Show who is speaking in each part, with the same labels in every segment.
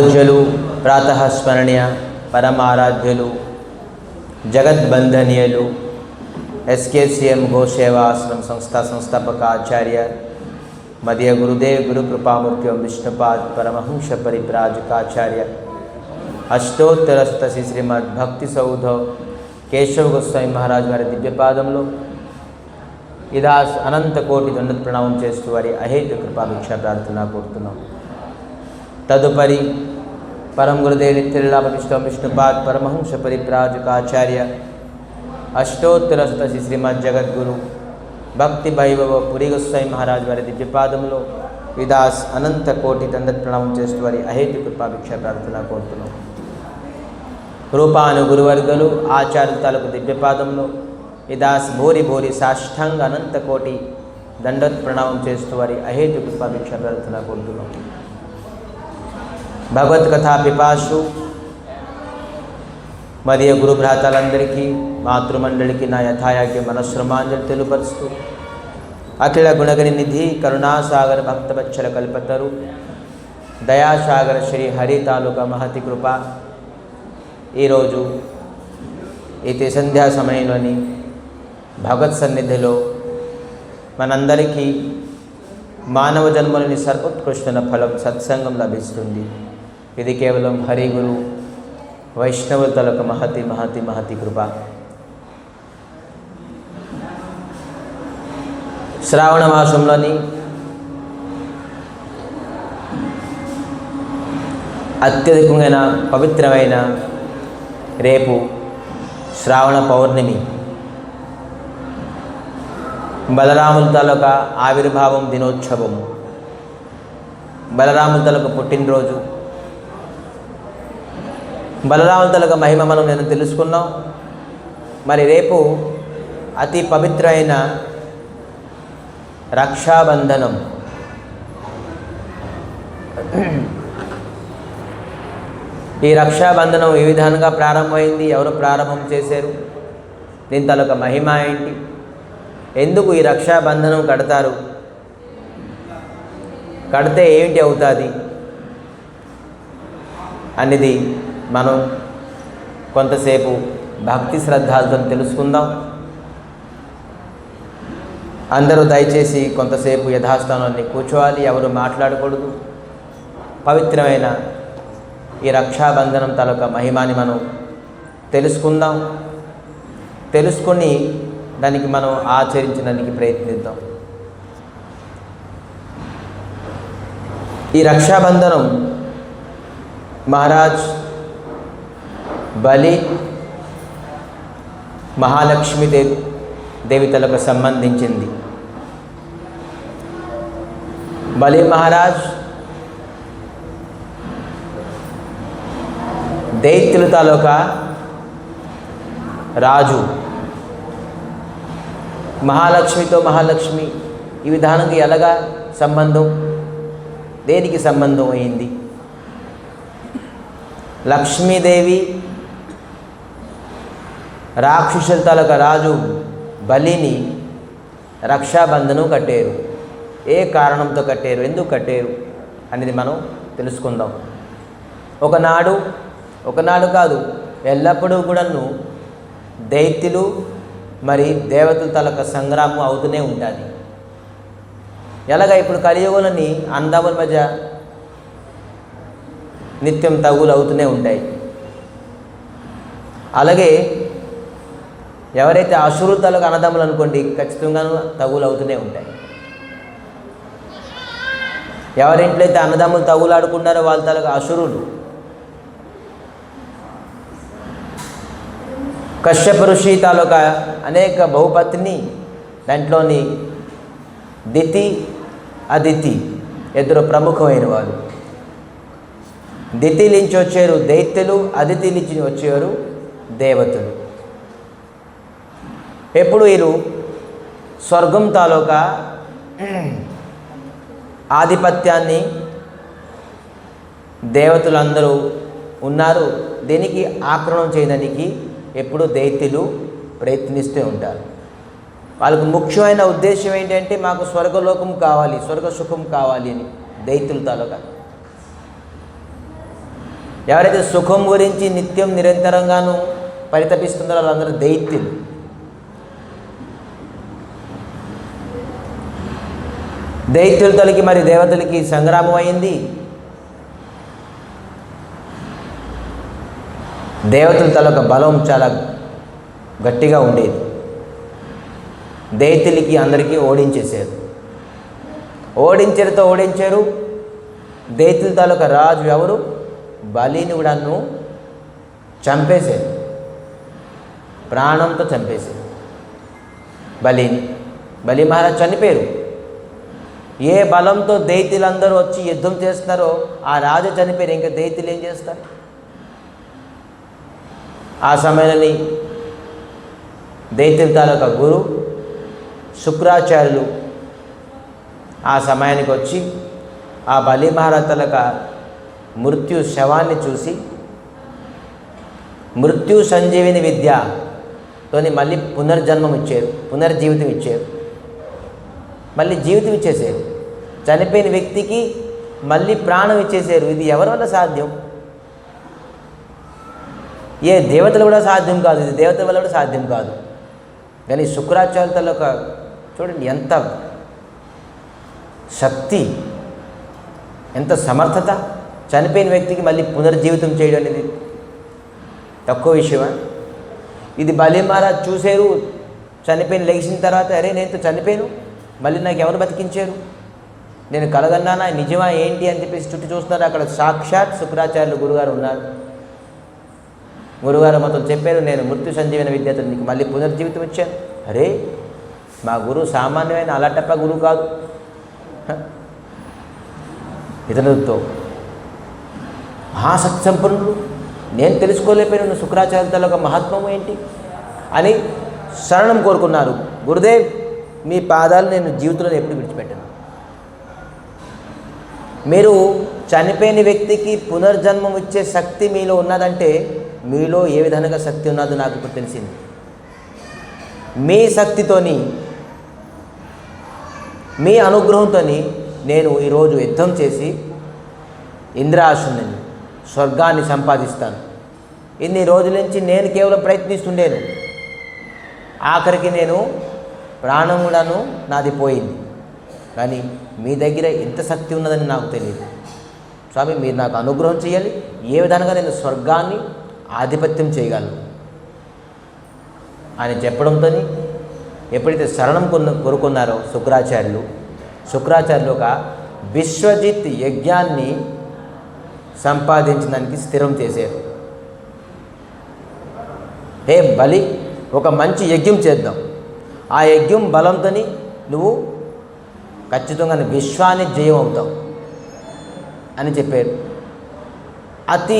Speaker 1: పరమపూజ్యులు ప్రాతఃస్మరణీయ పరమారాధ్యులు జగద్బంధనీయులు SKCM గోసేవా ఆశ్రమ సంస్థాపక ఆచార్య మధ్య గురుదేవ్ గురు కృపామూర్తి విష్ణుపాద్ పరమహంస పరివ్రాజకాచార్య అష్టోత్తర శ్రీమద్ భక్తి సౌధ కేశవ గోస్వామి మహారాజ్ వారి దివ్యపాదంలో ఇదాస్ అనంత కోటి దండ ప్రణామం చేస్తూ వారి అహేతు కృపాభిక్ష ప్రార్థన కోరుతున్నాం. తదుపరి పరమ గురుదేవ్ నిత్యలీలాపతిష్టం విష్ణుపాద్ పరమహంస పరివ్రాజకాచార్య అష్టోత్తర శ్రీమద్ జగద్గురు భక్తి వైభవ పురి గోస్వామి మహారాజ్ వారి దివ్యపాదంలో విదాస్ అనంత కోటి దండ ప్రణామం చేస్తూ వారి అహేతు కృపాభిక్ష ప్రార్థన కోరుతున్నాం. రూపాను గురువర్గలు ఆచార్య తాలూకు దివ్యపాదంలో విదాస్ భోరి భోరి సాష్టాంగ అనంత కోటి దండ ప్రణామం చేస్తూ వారి అహేతు కృపాభిక్ష ప్రార్థన కోరుతున్నాం. భగవత్కథా పిపాసు మరియు గురు భ్రాతలందరికీ మాతృమండలికి నా యథాయాగ్య మనశ్రమాంజలి తెలుపరుస్తూ అఖిల గుణగని నిధి కరుణాసాగర భక్తవత్సల కల్పతరు దయాసాగర శ్రీ హరి తాలూకా మహతి కృప ఈరోజు ఈ సంధ్యా సమయంలోని భగవత్ సన్నిధిలో మనందరికీ మానవ జన్మలోని సర్వోత్కృష్టమైన ఫలం సత్సంగం లభిస్తుంది. ఇది కేవలం హరి గురు వైష్ణవుల తలక మహతి మహతి మహతి కృప. శ్రావణ మాసంలోని అత్యధికమైన పవిత్రమైన రేపు శ్రావణ పౌర్ణమి, బలరాముల తాలూకా ఆవిర్భావం దినోత్సవము, బలరాముల తాలూకా పుట్టినరోజు. బలరాముల తాలూకా మహిమ మనం నేను తెలుసుకున్నాం. మరి రేపు అతి పవిత్రమైన రక్షాబంధనం. ఈ రక్షాబంధనం ఏ విధంగా ప్రారంభమైంది, ఎవరు ప్రారంభం చేశారు, దీని తాలూకా మహిమ ఏంటి, ఎందుకు ఈ రక్షాబంధనం కడతారు, కడితే ఏంటి అవుతుంది అనేది మనం కొంతసేపు భక్తి శ్రద్ధలతో తెలుసుకుందాం. అందరూ దయచేసి కొంతసేపు యథాస్థానాన్ని కూర్చోవాలి, ఎవరు మాట్లాడకూడదు. పవిత్రమైన ఈ రక్షాబంధనం తాలూకా మహిమాని మనం తెలుసుకుందాం. తెలుసుకొని దానికి మనం ఆచరించడానికి ప్రయత్నిద్దాం. ఈ రక్షాబంధనం మహారాజ్ బలి మహాలక్ష్మి దేవతలకు సంబంధించింది. బలి మహారాజ్ దైత్యుల తాలూకా రాజు. మహాలక్ష్మి ఈ విధానంగా ఎలాగా సంబంధం, దేనికి సంబంధం అయింది? లక్ష్మీదేవి రాక్షసుల తాలూకా రాజు బలిని రక్షాబంధనం కట్టారు. ఏ కారణంతో కట్టారు, ఎందుకు కట్టారు అనేది మనం తెలుసుకుందాం. ఒకనాడు కాదు, ఎల్లప్పుడూ కూడాను దైత్యులు మరి దేవతల తాలూకా సంగ్రామం అవుతూనే ఉంటుంది. ఎలాగా ఇప్పుడు కలియుగంలోని అందముల మధ్య నిత్యం తగులు అవుతూనే ఉంటాయి. అలాగే ఎవరైతే అసురుల తాలూకా అన్నదమ్ములు అనుకోండి, ఖచ్చితంగా తగులు అవుతూనే ఉంటాయి. ఎవరింట్లో అయితే అన్నదమ్ములు తగులు ఆడుకున్నారో వాళ్ళ తాలూకా అసురులు. కశ్యప ఋషి తాలూకా అనేక బహుపత్ని, దాంట్లోని దితి అదితి ఇద్దరు ప్రముఖమైన వారు. దితి నుంచి వచ్చారు దైత్యులు, అదితి నుంచి వచ్చారు దేవతలు. ఎప్పుడు వీరు స్వర్గం తాలూకా ఆధిపత్యాన్ని దేవతలందరూ ఉన్నారు, దీనికి ఆక్రమణం చేయడానికి ఎప్పుడు దైత్యులు ప్రయత్నిస్తూ ఉంటారు. వాళ్ళకు ముఖ్యమైన ఉద్దేశం ఏంటంటే మాకు స్వర్గలోకం కావాలి, స్వర్గ సుఖం కావాలి అని దైత్యుల తాలూకా. ఎవరైతే సుఖం గురించి నిత్యం నిరంతరంగానూ పరితపిస్తున్నారో వాళ్ళందరూ దైత్యులు. దైత్యులతోకి మరి దేవతలకి సంగ్రామం అయింది. దేవతల తలొక బలం చాలా గట్టిగా ఉండేది. దైత్యులకి అందరికీ ఓడించేశారు. ఓడించారు. దైత్యుల తాలూక రాజు ఎవరు? బలిని కూడాను చంపేశారు, ప్రాణంతో చంపేశారు బలిని. బలి మహారాజ్ చనిపోయారు. ఏ బలంతో దైత్యులందరూ వచ్చి యుద్ధం చేస్తున్నారో ఆ రాజు చనిపోయారు. ఇంకా దైత్యులు ఏం చేస్తారు? ఆ సమయంలో దైత్యుల తాలూకా గురు శుక్రాచార్యులు ఆ సమయానికి వచ్చి ఆ బలి మహారాజ్ తాలూకా మృత్యు శవాన్ని చూసి మృత్యు సంజీవిని విద్యతోని మళ్ళీ పునర్జన్మం ఇచ్చారు, పునర్జీవితం ఇచ్చారు, మళ్ళీ జీవితం ఇచ్చేసారు. చనిపోయిన వ్యక్తికి మళ్ళీ ప్రాణం ఇచ్చేసారు. ఇది ఎవరి వల్ల సాధ్యం? ఏ దేవతలు కూడా సాధ్యం కాదు. ఇది దేవతల వల్ల కూడా సాధ్యం కాదు. కానీ శుక్రాచార్యుల ఒక చూడండి ఎంత శక్తి, ఎంత సమర్థత. చనిపోయిన వ్యక్తికి మళ్ళీ పునర్జీవితం చేయడం అనేది తక్కువ విషయమా? ఇది బలి మహారాజ్ చూశారు. చనిపోయిన లేచిన తర్వాత అరే నేను చనిపోయాను, మళ్ళీ నాకు ఎవరు బతికించారు, నేను కలగన్నానా, నిజమా ఏంటి అని చెప్పేసి చుట్టూ చూస్తున్నారు. అక్కడ సాక్షాత్ శుక్రాచార్యులు గురుగారు ఉన్నారు. గురుగారు మొత్తం చెప్పారు, నేను మృత్యు సంజీవన విద్యతో నీకు మళ్ళీ పునర్జీవితం ఇచ్చాను. అరే మా గురువు సామాన్యమైన అలటప్ప గురువు కాదు, ఇతరులతో మహాశక్తి సంపన్నుడు. నేను తెలుసుకోలేకపోయిన శుక్రాచార్యుల ఒక మహత్వం ఏంటి అని శరణం కోరుకున్నారు. గురుదేవ్ మీ పాదాలు నేను జీవితంలో ఎప్పుడు విడిచిపెట్టాను. మీరు చనిపోయిన వ్యక్తికి పునర్జన్మం ఇచ్చే శక్తి మీలో ఉన్నదంటే మీలో ఏ విధంగా శక్తి ఉన్నదో నాకు ఇప్పుడు తెలిసింది. మీ శక్తితోని, మీ అనుగ్రహంతో నేను ఈరోజు యుద్ధం చేసి ఇంద్రాసుని స్వర్గాన్ని సంపాదిస్తాను. ఇన్ని రోజుల నుంచి నేను కేవలం ప్రయత్నిస్తుండేను. ఆఖరికి నేను ప్రాణం కూడాను నాది పోయింది. కానీ మీ దగ్గర ఎంత శక్తి ఉన్నదని నాకు తెలియదు. స్వామి మీరు నాకు అనుగ్రహం చేయాలి, ఏ విధంగా నేను స్వర్గాన్ని ఆధిపత్యం చేయగలను అని చెప్పడంతో ఎప్పుడైతే శరణం కోరుకున్నారో శుక్రాచార్యులు ఒక విశ్వజిత్ యజ్ఞాన్ని సంపాదించడానికి స్థిరం చేశారు. హే బలి, ఒక మంచి యజ్ఞం చేద్దాం, ఆ యజ్ఞం బలంతో నువ్వు ఖచ్చితంగా విశ్వాన్ని జయం అవుతావు అని చెప్పారు. అతి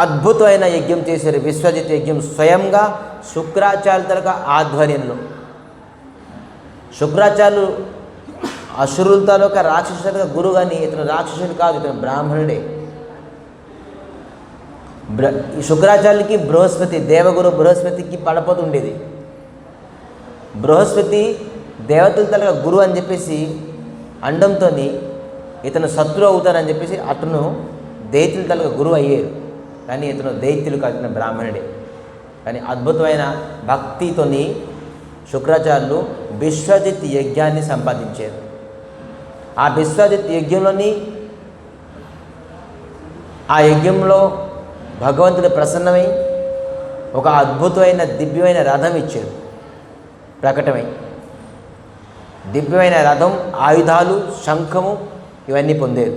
Speaker 1: అద్భుతమైన యజ్ఞం చేశారు, విశ్వజిత్ యజ్ఞం. స్వయంగా శుక్రాచార్యుల ఆధ్వర్యంలో. శుక్రాచార్యులు అసురులతో రాక్షసులుగా గురువు, కానీ ఇతను రాక్షసుడు కాదు, ఇతను బ్రాహ్మణుడే. శుక్రాచార్యులకి బృహస్పతి, దేవగురు బృహస్పతికి పడపోతుండేది. బృహస్పతి దేవతల తలగా గురువు అని చెప్పేసి అండంతో ఇతను శత్రువు అవుతానని చెప్పేసి అతను దైత్యుల తలగా గురువు అయ్యారు. కానీ ఇతను దైత్యులు కాదు, ఇతను బ్రాహ్మణుడే. కానీ అద్భుతమైన భక్తితోని శుక్రాచార్యులు విశ్వజిత్ యజ్ఞాన్ని సంపాదించారు. ఆ విశ్వజిత్ యజ్ఞంలోని ఆ యజ్ఞంలో భగవంతుడు ప్రసన్నమై ఒక అద్భుతమైన దివ్యమైన రథం ఇచ్చారు. ప్రకటమై దివ్యమైన రథం, ఆయుధాలు, శంఖము ఇవన్నీ పొందారు.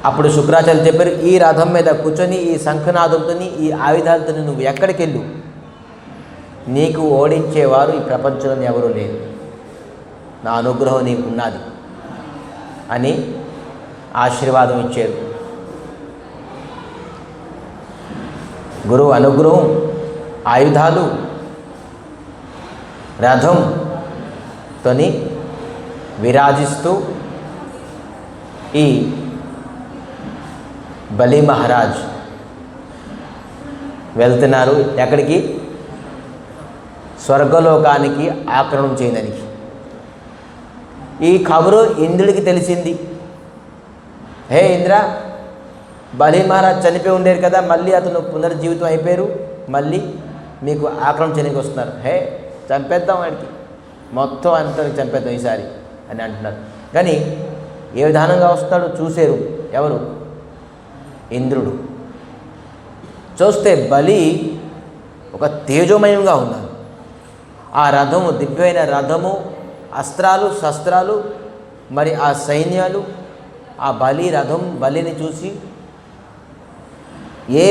Speaker 1: అప్పుడు శుక్రాచార్యులు చెప్పారు, ఈ రథం మీద కూర్చొని ఈ శంఖనాదంతో ఈ ఆయుధాలతో నువ్వు ఎక్కడికి వెళ్ళు, నీకు ఓడించేవారు ఈ ప్రపంచంలో ఎవరూ లేరు, నా అనుగ్రహం నీకు ఉన్నది అని ఆశీర్వాదం ఇచ్చారు. గురువు అనుగ్రహం, ఆయుధాలు, రథంతోని విరాజిస్తూ ఈ బలి మహారాజ్ వెళ్తున్నారు. ఎక్కడికి? స్వర్గలోకానికి ఆక్రమణం చేయడానికి. ఈ కబురు ఇంద్రుడికి తెలిసింది. హే ఇంద్ర, బలి మహారాజ్ చనిపోయి ఉండేరు కదా, మళ్ళీ అతను పునర్జీవితం అయిపోయారు, మళ్ళీ మీకు ఆక్రమణ చేయడానికి వస్తున్నారు. హే, చంపేద్దాం వాడికి, మొత్తం అంతా చంపేద్దాం ఈసారి అని అంటున్నారు. కానీ ఏ విధానంగా వస్తాడో చూశారు ఎవరు? ఇంద్రుడు. చూస్తే బలి ఒక తేజోమయంగా ఉన్నారు. ఆ రథము, దివ్యమైన రథము, అస్త్రాలు శస్త్రాలు, మరి ఆ సైన్యాలు, ఆ బలిని చూసి ఏ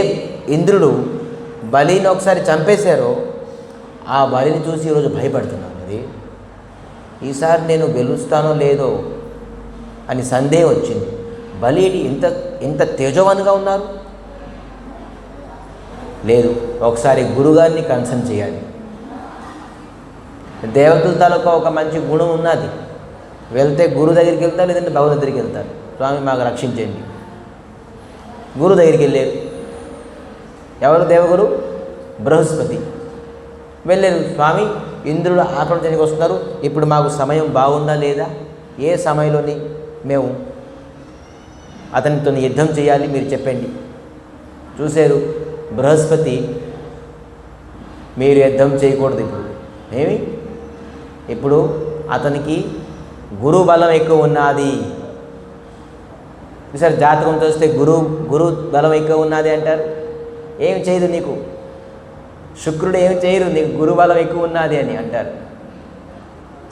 Speaker 1: ఇంద్రుడు బలిని ఒకసారి చంపేశారో ఆ బలిని చూసి ఈరోజు భయపడుతున్నాను. అది ఈసారి నేను గెలుస్తానో లేదో అని సందేహం వచ్చింది. బలి ఇంత తేజవాన్గా ఉన్నారు. లేదు, ఒకసారి గురుగారిని కన్సల్ట్ చేయాలి. దేవతల తాలూకా ఒక మంచి గుణం ఉన్నది. వెళ్తే గురు దగ్గరికి వెళ్తారు, లేదంటే భగవంతుడి దగ్గరికి వెళ్తారు. స్వామి మాకు రక్షించండి. గురు దగ్గరికి వెళ్ళారు. ఎవరు? దేవగురు బృహస్పతి. వెళ్ళారు. స్వామి, ఇంద్రుడు ఆక్రమించడానికి వస్తున్నారు, ఇప్పుడు మాకు సమయం బాగుందా లేదా, ఏ సమయంలోని మేము అతనితో యుద్ధం చేయాలి మీరు చెప్పండి. చూశారు బృహస్పతి, మీరు యుద్ధం చేయకూడదు ఇప్పుడు అతనికి గురు బలం ఎక్కువ ఉన్నది. ఈసారి జాతకం చూస్తే గురు బలం ఎక్కువ ఉన్నది అంటారు. ఏమి చేయదు నీకు, శుక్రుడు ఏమి చేయరు, నీకు గురు బలం ఎక్కువ ఉన్నది అని అంటారు.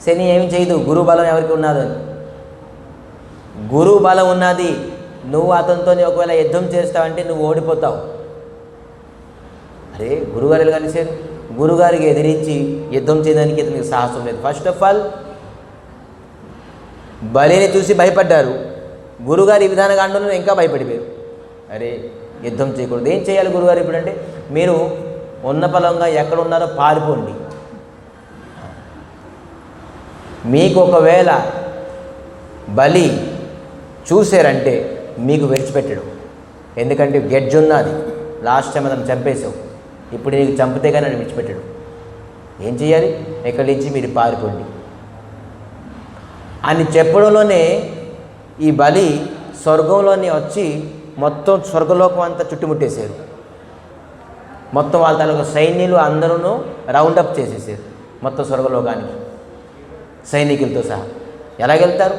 Speaker 1: శని ఏమి చేయదు, గురు బలం ఎవరికి ఉన్నది అని. గురు బలం ఉన్నది. నువ్వు అతనితో ఒకవేళ యుద్ధం చేస్తావంటే నువ్వు ఓడిపోతావు. అరే, గురుగారు కలిసారు, గురుగారికి ఎదిరించి యుద్ధం చేయడానికి ఇతనికి సాహసం లేదు. ఫస్ట్ ఆఫ్ ఆల్ బలిని చూసి భయపడ్డారు. గురుగారు ఈ విధానంగా అంటూ ఇంకా భయపడిపోయారు. అరే, యుద్ధం చేయకూడదు. ఏం చేయాలి గురుగారు ఇప్పుడు అంటే, మీరు ఉన్న పొలంగా ఎక్కడ ఉన్నారో పారిపోండి. మీకు ఒకవేళ బలి చూశారంటే మీకు విడిచిపెట్టడు. ఎందుకంటే గెడ్జ్ ఉన్నది, లాస్ట్ టైం అతను చంపేశావు, ఇప్పుడు నీకు చంపితే కానీ నన్ను విడిచిపెట్టడు. ఏం చేయాలి? ఎక్కడి నుంచి మీరు పారిపోండి అని చెప్పడంలోనే ఈ బలి స్వర్గంలోని వచ్చి మొత్తం స్వర్గలోకం అంతా చుట్టుముట్టేశారు. మొత్తం వాళ్ళ తాలూకు సైన్యులు అందరూ రౌండప్ చేసేసారు మొత్తం స్వర్గలోకానికి సైనికులతో సహా. ఎలాగెళ్తారు?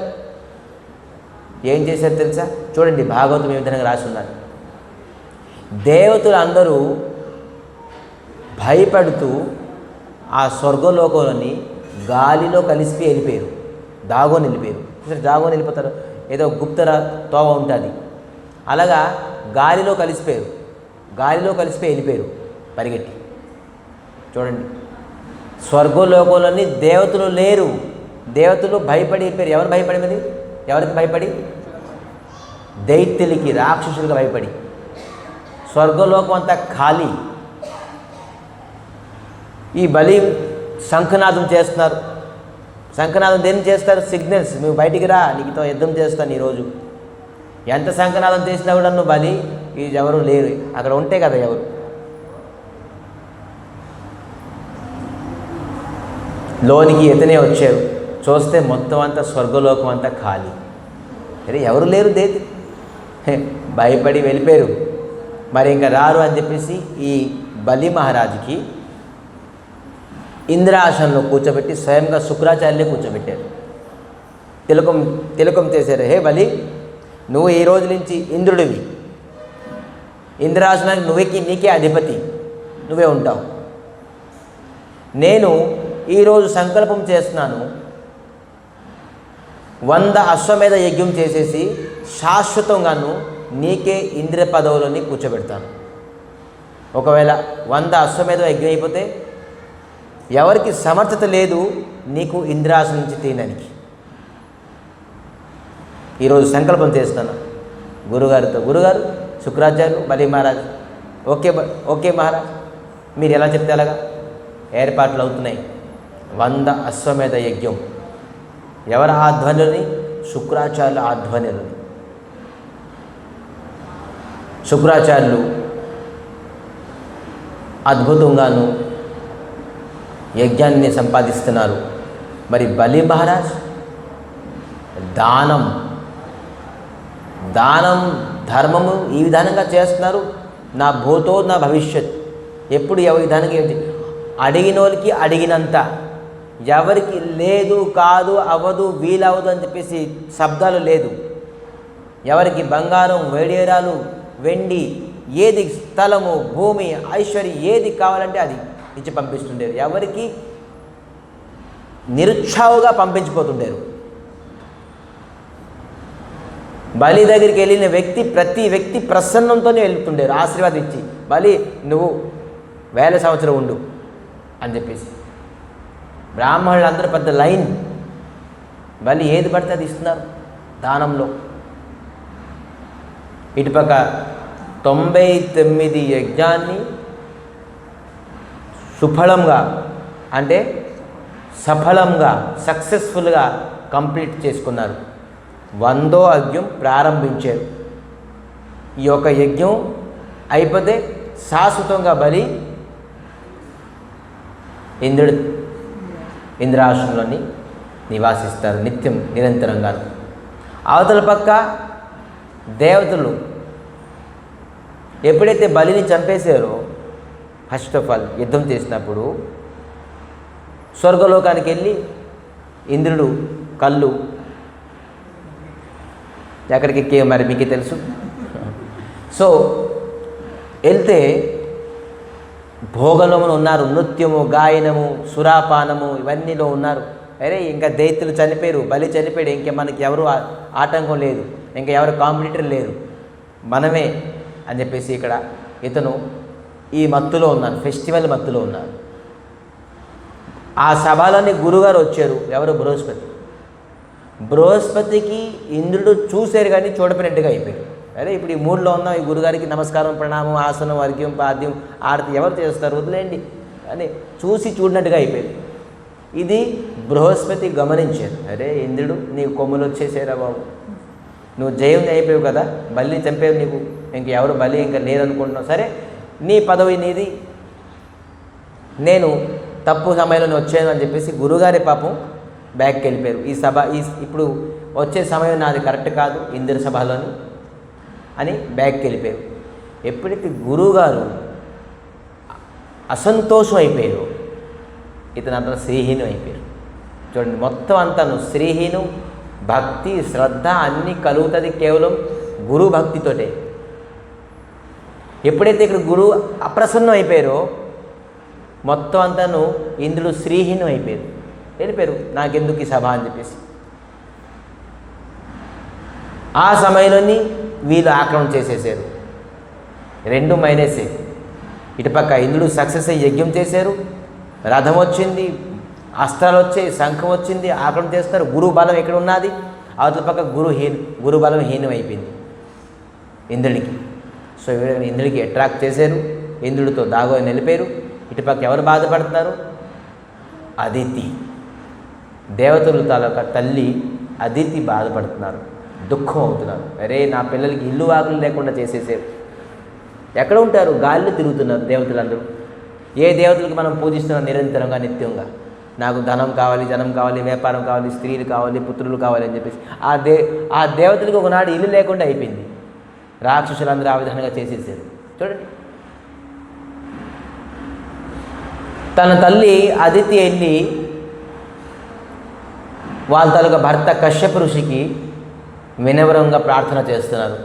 Speaker 1: ఏం చేశారు తెలుసా? చూడండి, భాగవతం ఏ విధంగా రాసి ఉన్నారు. దేవతలు అందరూ భయపడుతూ ఆ స్వర్గలోకంలోని గాలిలో కలిసి వెళ్ళిపోయారు, దాగోని వెళ్ళిపోయారు. దాగోని వెళ్ళిపోతారు, ఏదో గుప్తర తోవ ఉంటుంది, అలాగా గాలిలో కలిసిపోయారు. గాలిలో కలిసిపోయి వెళ్ళిపోయారు పరిగెట్టి. చూడండి, స్వర్గలోకంలోని దేవతలు లేరు. దేవతలు భయపడి వెళ్ళిపోయారు. ఎవరు భయపడి? మరి ఎవరికి భయపడి? దైత్యులకి, రాక్షసులకు భయపడి. స్వర్గలోకం అంతా ఖాళీ. ఈ బలి శంఖనాదం చేస్తున్నారు. శంఖనాదం దేన్ని చేస్తారు? సిగ్నల్స్, నువ్వు బయటికి రా, నీకుతో యుద్ధం చేస్తాను ఈరోజు. ఎంత శంఖనాదం చేసినా కూడా నువ్వు బలి, ఇది ఎవరు లేరు, అక్కడ ఉంటే కదా ఎవరు. లోనికి ఇతనే వచ్చారు. చూస్తే మొత్తం అంతా స్వర్గలోకం అంతా ఖాళీ. అరే, ఎవరు లేరు, దేతి భయపడి వెళ్ళిపోయారు. మరి ఇంకా రారు అని చెప్పేసి ఈ బలి మహారాజుకి ఇంద్రాసనంలో కూర్చోబెట్టి స్వయంగా శుక్రాచార్యులే కూర్చోబెట్టారు. తిలకం చేశారు. హే బలి, నువ్వు ఈ రోజు నుంచి ఇంద్రుడివి, ఇంద్రాసనానికి నీకే అధిపతి, నువ్వే ఉంటావు. నేను ఈరోజు సంకల్పం చేస్తున్నాను, 100 అశ్వమేధ యజ్ఞం చేసేసి శాశ్వతంగాను నీకే ఇంద్ర పదవులని కూర్చోబెడతాను. ఒకవేళ 100 అశ్వమేధ యజ్ఞం అయిపోతే ఎవరికి సమర్థత లేదు నీకు ఇంద్రాసనం నుంచి తీయడానికి. ఈరోజు సంకల్పం చేస్తాను గురుగారితో. గురుగారు, శుక్రాచార్యులు, బలి మహారాజ్, ఓకే మహారాజ్, మీరు ఎలా చెప్తే అలాగా ఏర్పాట్లు అవుతున్నాయి. 100 అశ్వమేధ యజ్ఞం ఎవరి ఆధ్వర్యంలోని? శుక్రాచార్యుల ఆధ్వర్యంలోని. శుక్రాచార్యులు అద్భుతంగాను యజ్ఞాన్ని సంపాదిస్తున్నారు. మరి బలి మహారాజ్ దానం ధర్మము ఈ విధానంగా చేస్తున్నారు. నా భూతో నా భవిష్యత్, ఎప్పుడు ఎవరి విధానంగా అడిగిన వాళ్ళకి అడిగినంత, ఎవరికి లేదు కాదు అవ్వదు వీలవదు అని చెప్పేసి శబ్దాలు లేదు. ఎవరికి బంగారం వేడేరాలు వెండి ఏది స్థలము భూమి ఐశ్వర్యం ఏది కావాలంటే అది ఇచ్చి పంపిస్తుండేరు. ఎవరికి నిరుత్సాహంగా పంపించిపోతుండేరు. బలి దగ్గరికి వెళ్ళిన ప్రతి వ్యక్తి ప్రసన్నంతోనే వెళ్తుండేరు, ఆశీర్వాదం ఇచ్చి, బలి నువ్వు 1000 సంవత్సరం ఉండు అని చెప్పేసి. బ్రాహ్మణులు అందరూ పెద్ద లైన్, బలి ఏది పడితే అది ఇస్తున్నారు దానంలో. ఇటుపక్క 99 యజ్ఞాన్ని సుఫలంగా అంటే సఫలంగా సక్సెస్ఫుల్గా కంప్లీట్ చేసుకున్నారు. 100వ యజ్ఞం ప్రారంభించారు. ఈ యొక్క యజ్ఞం అయిపోతే శాశ్వతంగా బలి ఇంద్రాసనంలోని నివాసిస్తారు నిత్యం నిరంతరంగా. అవతల పక్క దేవతలు ఎప్పుడైతే బలిని చంపేశారో ఫస్ట్ ఆఫ్ ఆల్ యుద్ధం చేసినప్పుడు స్వర్గలోకానికి వెళ్ళి ఇంద్రుడు కళ్ళు ఎక్కడికి ఎక్కే మరి మీకు తెలుసు. సో వెళ్తే భోగంలో ఉన్నారు, నృత్యము గాయనము సురాపానము ఇవన్నీలో ఉన్నారు. అరే ఇంకా దైత్యులు చనిపోయారు, బలి చనిపోయాడు, ఇంకా మనకి ఎవరు ఆటంకం లేదు, ఇంకా ఎవరు కాంపిటీటర్ లేరు, మనమే అని చెప్పేసి ఇక్కడ ఇతను ఈ మత్తులో ఉన్నాను, ఫెస్టివల్ మత్తులో ఉన్నాను. ఆ సభలోని గురుగారు వచ్చారు. ఎవరు? బృహస్పతి. బృహస్పతికి ఇంద్రుడు చూశారు కానీ చూడపోయినట్టుగా అయిపోయారు. అరే ఇప్పుడు ఈ మూడ్లో ఉన్నాం, ఈ గురుగారికి నమస్కారం ప్రణామం ఆసనం వర్గ్యం పాద్యం ఆరతి ఎవరు చేస్తారు వదిలేండి అని చూసి చూడనట్టుగా అయిపోయింది. ఇది బృహస్పతి గమనించారు. అరే ఇంద్రుడు నీకు కొమ్ములు వచ్చేసారా బాబు, నువ్వు జయం అయిపోయావు కదా, బలిని చంపేవు, నీకు ఇంక ఎవరు బలి ఇంకా లేదనుకుంటున్నావు, సరే నీ పదవి నీది, నేను తప్పు సమయంలో వచ్చాను అని చెప్పేసి గురుగారి పాపం బ్యాక్కి వెళ్ళిపోయారు. ఈ సభ ఇప్పుడు వచ్చే సమయం నాది కరెక్ట్ కాదు ఇంద్ర సభలోని అని బ్యాక్కి వెళ్ళిపోయారు. ఎప్పుడైతే గురువుగారు అసంతోషం అయిపోయారు, ఇతను అంతా శ్రీహీనం అయిపోయారు. చూడండి మొత్తం అంతాను శ్రీహీనం, భక్తి శ్రద్ధ అన్నీ కలుగుతుంది కేవలం గురు భక్తితోటే. ఎప్పుడైతే ఇక్కడ గురువు అప్రసన్నం అయిపోయారో మొత్తం అంతాను ఇంద్రుడు శ్రీహీనం అయిపోయారు, వెళ్ళిపోయారు. నాకెందుకు ఈ సభ అని చెప్పేసి ఆ సమయంలోని వీళ్ళు ఆక్రమణ చేసేసారు. 2 మైనసే. ఇటుపక్క ఇంద్రుడు సక్సెస్ అయ్యి యజ్ఞం చేశారు, రథం వచ్చింది, అస్త్రాలు వచ్చాయి, శంఖం వచ్చింది, ఆక్రమణ చేస్తారు. గురు బలం ఎక్కడ ఉన్నది, అవతల పక్క గురు బలం హీనం అయిపోయింది ఇంద్రుడికి. సో ఇంద్రుడికి అట్రాక్ట్ చేశారు, ఇంద్రుడితో దాగో నిలిపారు. ఇటుపక్క ఎవరు బాధపడుతున్నారు? అదితి, దేవతలు తాలూకా తల్లి అదితి బాధపడుతున్నారు, దుఃఖం అవుతున్నారు. అరే నా పిల్లలకి ఇల్లు వాకులు లేకుండా చేసేసారు. ఎక్కడ ఉంటారు? గాలిలో తిరుగుతున్నారు దేవతలందరూ. ఏ దేవతలకు మనం పూజిస్తున్నాం నిరంతరంగా నిత్యంగా? నాకు ధనం కావాలి, జనం కావాలి, వ్యాపారం కావాలి, స్త్రీలు కావాలి, పుత్రులు కావాలి అని చెప్పేసి ఆ దేవతలకు ఒకనాడు ఇల్లు లేకుండా అయిపోయింది. రాక్షసులందరూ ఆ విధంగా చేసేసారు. చూడండి, తన తల్లి అదితి వెళ్ళి వాళ్ళ తాలూకా భర్త కశ్యప ఋషికి వినమ్రంగా ప్రార్థన చేస్తున్నారు.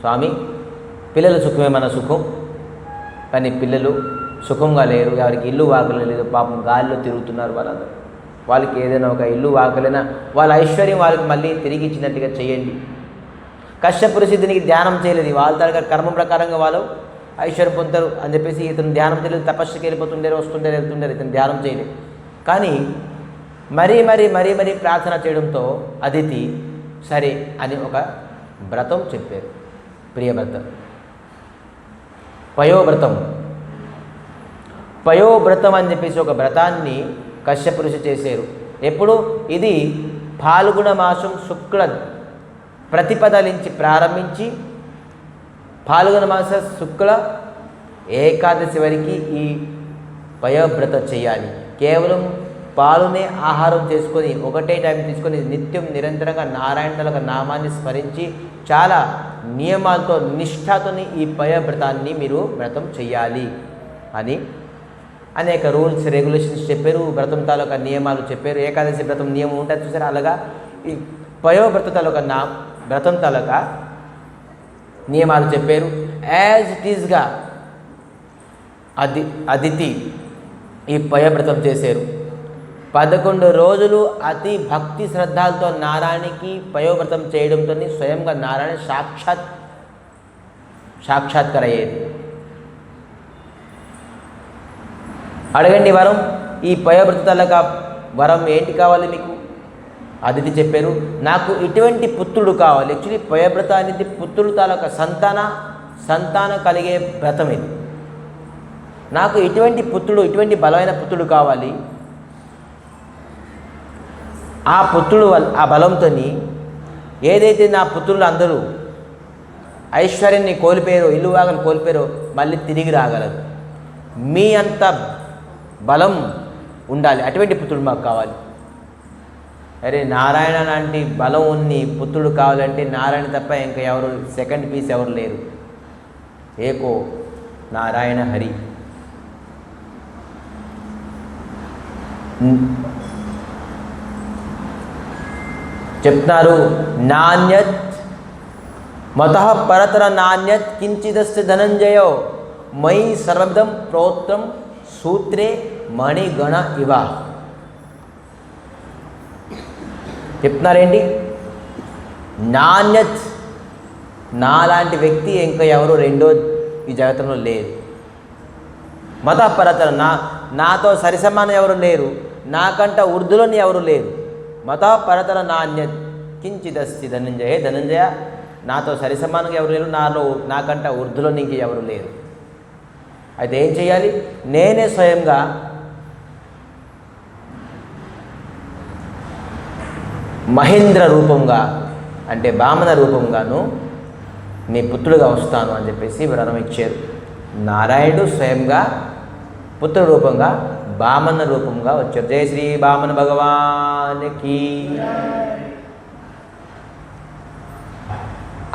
Speaker 1: స్వామి, పిల్లల సుఖమే మన సుఖం, కానీ పిల్లలు సుఖంగా లేరు, ఎవరికి ఇల్లు వాకలు లేదు, పాపం గాలిలో తిరుగుతున్నారు వాళ్ళందరూ. వాళ్ళకి ఏదైనా ఒక ఇల్లు వాకలైనా వాళ్ళ ఐశ్వర్యం వాళ్ళకి మళ్ళీ తిరిగి ఇచ్చినట్టుగా చేయండి. కశ్యప ఋషి దీనికి ధ్యానం చేయలేదు. వాళ్ళ తాలూకా కర్మ ప్రకారంగా వాళ్ళు ఐశ్వర్యం పొందుతారు అని చెప్పేసి ఇతను ధ్యానం చేయలేదు. తపస్సుకి వెళ్ళిపోతుండేరు, వస్తుండేరు, వెళ్తుండేరు, ఇతను ధ్యానం చేయలేదు. కానీ మరీ ప్రార్థన చేయడంతో అదితి సరే అని ఒక వ్రతం చెప్పారు, ప్రియవ్రతం, పయోవ్రతం అని చెప్పేసి ఒక వ్రతాన్ని కశ్యప ఋషి చేశారు. ఎప్పుడు? ఇది ఫాల్గుణ మాసం శుక్ల ప్రతిపద నుంచి ప్రారంభించి ఫాల్గుణ మాస శుక్ల ఏకాదశి వరకు ఈ పయోవ్రతం చేయాలి. కేవలం పాలునే ఆహారం చేసుకొని ఒకటే టైం తీసుకొని నిత్యం నిరంతరంగా నారాయణుల నామాన్ని స్మరించి చాలా నియమాలతో నిష్ఠతోని ఈ పయోవ్రతాన్ని మీరు వ్రతం చేయాలి అని అనేక రూల్స్ రెగ్యులేషన్స్ చెప్పారు. వ్రతం తాలూకా నియమాలు చెప్పారు. ఏకాదశి వ్రతం నియమం ఉంటుంది చూసారా, అలాగా ఈ పయోవ్రత తాలూకా వ్రతం తాలూకా నియమాలు చెప్పారు. యాజ్ ఇట్ ఈజ్గా అదితి ఈ పయోవ్రతం చేశారు. 11 రోజులు అతి భక్తి శ్రద్ధలతో నారాయణకి పయోవ్రతం చేయడంతో స్వయంగా నారాయణ సాక్షాత్కారయ్యేది. అడగండి వరం, ఈ పయోవ్రత తాలూకా వరం ఏంటి కావాలి మీకు? అదితి చెప్పారు, నాకు ఇటువంటి పుత్రుడు కావాలి. యాక్చువల్లీ పయోవ్రత అనేది పుత్రుడు తాలూకా సంతానం కలిగే వ్రతం ఇది. నాకు ఇటువంటి పుత్రుడు, ఇటువంటి బలమైన పుత్రుడు కావాలి. ఆ పుత్రుడు ఆ బలంతో ఏదైతే నా పుత్రులు అందరూ ఐశ్వర్యాన్ని కోల్పోయారో, ఇల్లు వాగలు కోల్పోయారో మళ్ళీ తిరిగి రాగలరు. మీ అంత బలం ఉండాలి, అటువంటి పుత్రుడు మాకు కావాలి. అరే నారాయణ లాంటి బలం ఉన్ని పుత్రుడు కావాలంటే నారాయణ తప్ప ఇంకా ఎవరు సెకండ్ పీస్ ఎవరు లేరు. ఏకో నారాయణ హరి. చెప్తున్నారు, నాణ్యత్ మతః పరతర నాణ్యత్ కించిదస్య ధనంజయో మయి సర్వమిదం ప్రోత్రం సూత్రే మణిగణ ఇవ. చెప్తున్నారేంటి? నాణ్యత్, నాలాంటి వ్యక్తి ఇంకా ఎవరు రెండో ఈ జగతంలో లేరు. మతః పరతర, నాతో సరిసమానం ఎవరు లేరు, నాకంట ఉర్దులోని ఎవరు లేరు. మతః పరతర నాణ్యత్ కించిదస్తి ధనంజయ. ధనంజయ, నాతో సరిసమానంగా ఎవరు లేరు, నాకంట ఉర్దులో ఇంక ఎవరు లేరు. అయితే ఏం చేయాలి? నేనే స్వయంగా మహేంద్ర రూపంగా అంటే వామన రూపంగాను నీ పుత్రుడుగా వస్తాను అని చెప్పేసి వరం ఇచ్చారు. నారాయణుడు స్వయంగా పుత్ర రూపంగా వామన రూపంగా వచ్చారు. జయ శ్రీ వామన భగవానికి.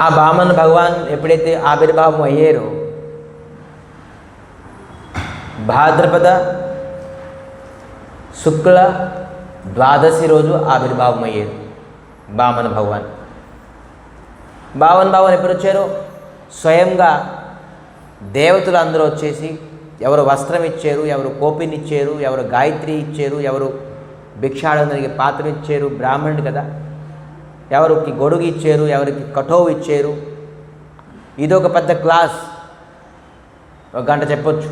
Speaker 1: ఆ వామన భగవాన్ ఎప్పుడైతే ఆవిర్భావం అయ్యారో భాద్రపద శుక్ల ద్వాదశి రోజు ఆవిర్భావం అయ్యారు వామన భగవాన్. భగవాన్ ఎప్పుడు వచ్చారో స్వయంగా దేవతలు అందరూ వచ్చేసి ఎవరు వస్త్రం ఇచ్చారు, ఎవరు కోపిని ఇచ్చారు, ఎవరు గాయత్రి ఇచ్చారు, ఎవరు భిక్షాడనకి పాత్ర ఇచ్చారు, బ్రాహ్మణుడు కదా, ఎవరికి గొడుగు ఇచ్చారు, ఎవరికి కఠోవు ఇచ్చారు. ఇదొక పెద్ద క్లాస్, ఒక గంట చెప్పొచ్చు.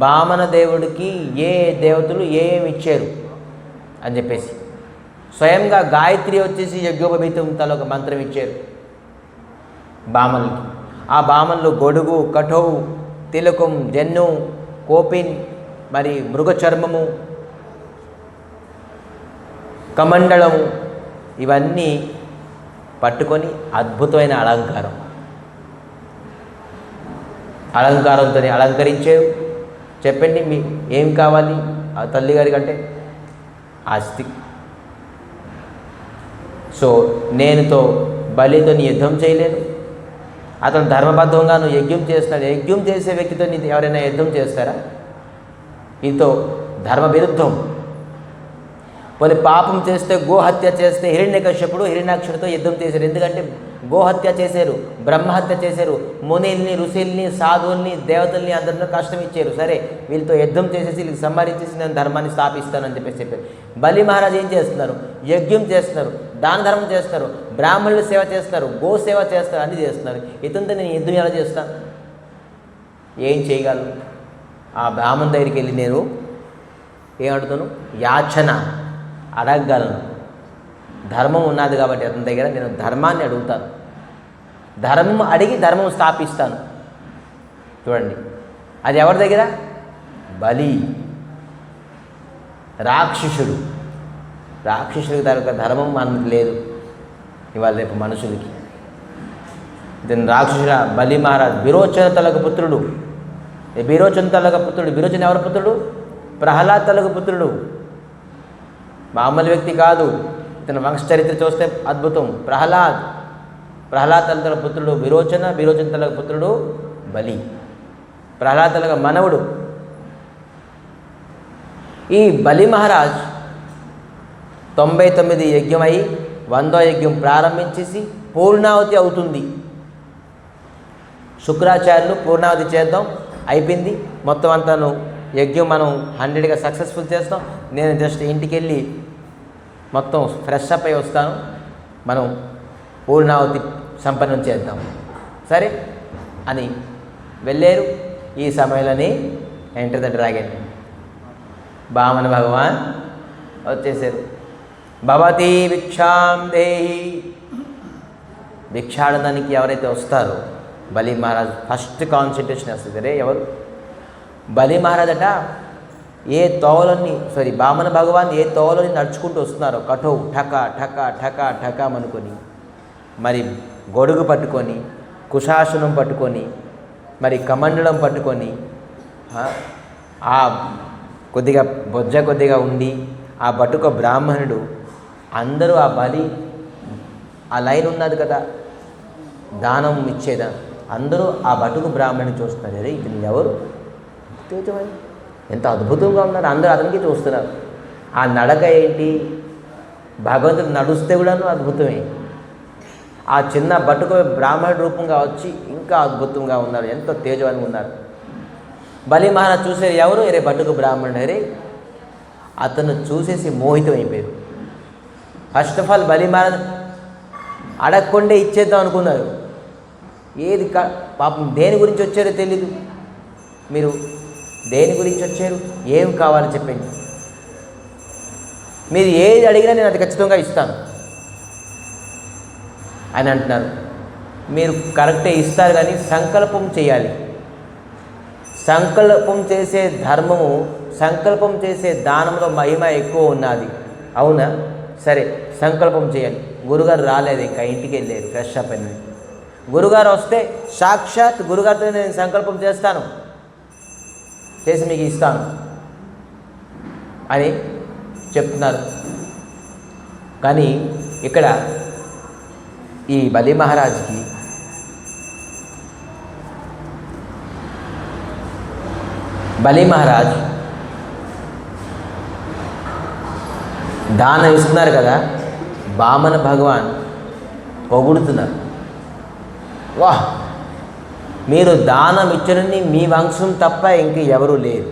Speaker 1: వామన దేవుడికి ఏ దేవతలు ఏమి ఇచ్చారు అని చెప్పేసి స్వయంగా గాయత్రి వచ్చేసి యజ్ఞోపవీతం తల ఒక మంత్రం ఇచ్చారు బామన్లకి. ఆ బామన్లు గొడుగు, కఠోవు, తిలకం, జన్ను, కోపిన్, మరి మృగ చర్మము, కమండలము ఇవన్నీ పట్టుకొని అద్భుతమైన అలంకారంతో అలంకరించారు. చెప్పండి మీ ఏం కావాలి ఆ తల్లిగారి కంటే? ఆస్తి. సో నేనుతో బలితో యుద్ధం చేయలేను. అతను ధర్మబద్ధంగాను యజ్ఞం చేస్తున్నాడు. యజ్ఞం చేసే వ్యక్తితో ఎవరైనా యుద్ధం చేస్తారా? ఇతో ధర్మ విరుద్ధం. పోనీ పాపం చేస్తే, గోహత్య చేస్తే హిరణ్యకశ్యపుడు హిరణ్యాక్షుడితో యుద్ధం చేశారు. ఎందుకంటే గోహత్య చేశారు, బ్రహ్మహత్య చేశారు, మునిల్ని, ఋషుల్ని, సాధువుల్ని, దేవతల్ని అందరినీ కష్టం ఇచ్చారు. సరే వీళ్ళతో యుద్ధం చేసేసి వీళ్ళకి సంహరించేసి నేను ధర్మాన్ని స్థాపిస్తానని చెప్పేసి చెప్పారు. బలి మహారాజు ఏం చేస్తున్నారు? యజ్ఞం చేస్తున్నారు, దాన ధర్మం చేస్తున్నారు, బ్రాహ్మణులు సేవ చేస్తున్నారు, గో సేవ చేస్తారు, అన్నీ చేస్తున్నారు. ఇతంతో నేను యుద్ధం ఎలా చేస్తాను? ఏం చేయగలను? ఆ బ్రాహ్మణ దగ్గరికి వెళ్ళి నేను ఏమడుగుతాను? యాచన అడగగలను. ధర్మం ఉన్నది కాబట్టి అతని దగ్గర నేను ధర్మాన్ని అడుగుతాను, ధర్మం అడిగి ధర్మం స్థాపిస్తాను. చూడండి, అది ఎవరి దగ్గర? బలి, రాక్షసుడు. రాక్షసుడికి ధర్మం మనకు లేదు ఇవాళ రేపు మనుషులకి. దీని రాక్షసుడ బలి మహారాజ్ విరోచన తలక పుత్రుడు. విరోచన తలక పుత్రుడు. విరోచన ఎవరి పుత్రుడు? ప్రహ్లాద్ తలక పుత్రుడు. మామూలు వ్యక్తి కాదు. ఇతని వంశ చరిత్ర చూస్తే అద్భుతం. ప్రహ్లాద తల పుత్రుడు విరోచన, విరోచన తల పుత్రుడు బలి, ప్రహ్లాద తల మనవుడు. ఈ బలి మహారాజ్ 99 యజ్ఞమై 100వ యజ్ఞం ప్రారంభించేసి పూర్ణావతి అవుతుంది. శుక్రాచార్యులు పూర్ణావతి చేద్దాం అయిపోయింది, మొత్తం అంతాను యజ్ఞం మనం 100గా సక్సెస్ఫుల్ చేస్తాం, నేను జస్ట్ ఇంటికి వెళ్ళి మొత్తం ఫ్రెష్ అప్ అయి వస్తాను, మనం పూర్ణావతి సంపన్నం చేద్దాం సరే అని వెళ్ళారు. ఈ సమయంలోనే ఎంటర్ ద డ్రాగన్, వామన భగవాన్ వచ్చేసారు. భవతి భిక్షాం దేహి, భిక్షాడడానికి ఎవరైతే వస్తారో బలి మహారాజ్ ఫస్ట్ కాన్సన్ట్రేషన్ వస్తుంది. రే ఎవరు? బలి మహారాజ్ అట ఏ తోవలని వామన భగవాన్ ఏ తోవలని నడుచుకుంటూ వస్తున్నారో కఠో ఠక ఠక ఠక ఠకం అనుకొని, మరి గొడుగు పట్టుకొని, కుశాసనం పట్టుకొని, మరి కమండలం పట్టుకొని, ఆ కొద్దిగా బొజ్జ కొద్దిగా ఉండి ఆ బటుక బ్రాహ్మణుడు, అందరూ ఆ బలి ఆ లైన్ ఉన్నది కదా దానం ఇచ్చేదా, అందరూ ఆ బటుకు బ్రాహ్మణుని చూస్తున్నారు. అరే ఇతను ఎవరు? తేజమని ఎంత అద్భుతంగా ఉన్నారు, అందరూ అతనికి చూస్తున్నారు. ఆ నడక ఏంటి, భగవంతుడు నడుస్తే కూడాను అద్భుతమే. ఆ చిన్న బటుక బ్రాహ్మణుడి రూపంగా వచ్చి ఇంకా అద్భుతంగా ఉన్నారు, ఎంతో తేజవంగా ఉన్నారు. బలి మహారాజ్ చూసారు, ఎవరు? అరే బటుకు బ్రాహ్మణుడు. అరే అతను చూసేసి మోహితం అయిపోయారు. ఫస్ట్ ఆఫ్ ఆల్ బలి మహారాజ్ అడగకుండే ఇచ్చేద్దాం అనుకున్నారు. ఏది పాపం దేని గురించి వచ్చారో తెలీదు. మీరు దేని గురించి వచ్చారు, ఏం కావాలో చెప్పండి, మీరు ఏది అడిగినా నేను అది ఖచ్చితంగా ఇస్తాను అని అంటున్నారు. మీరు కరెక్టే ఇస్తారు, కానీ సంకల్పం చేయాలి. సంకల్పం చేసే ధర్మము, సంకల్పం చేసే దానంలో మహిమ ఎక్కువ ఉన్నది. అవునా? సరే సంకల్పం చేయాలి. గురుగారు రాలేదు, ఇంకా ఇంటికి వెళ్ళారు ఫ్రెష్ అప్ అని. గురుగారు వస్తే సాక్షాత్ గురుగారితో నేను సంకల్పం చేస్తాను, చేసి మీకు ఇస్తాను అని చెప్తున్నారు. కానీ ఇక్కడ ఈ బలి మహారాజ్కి బలి మహారాజ్ దానం ఇస్తున్నారు కదా, వామన భగవాన్ పొగుడుతున్నారు. వాహ్, మీరు దానం ఇచ్చరని మీ వంశం తప్ప ఇంక ఎవరూ లేరు.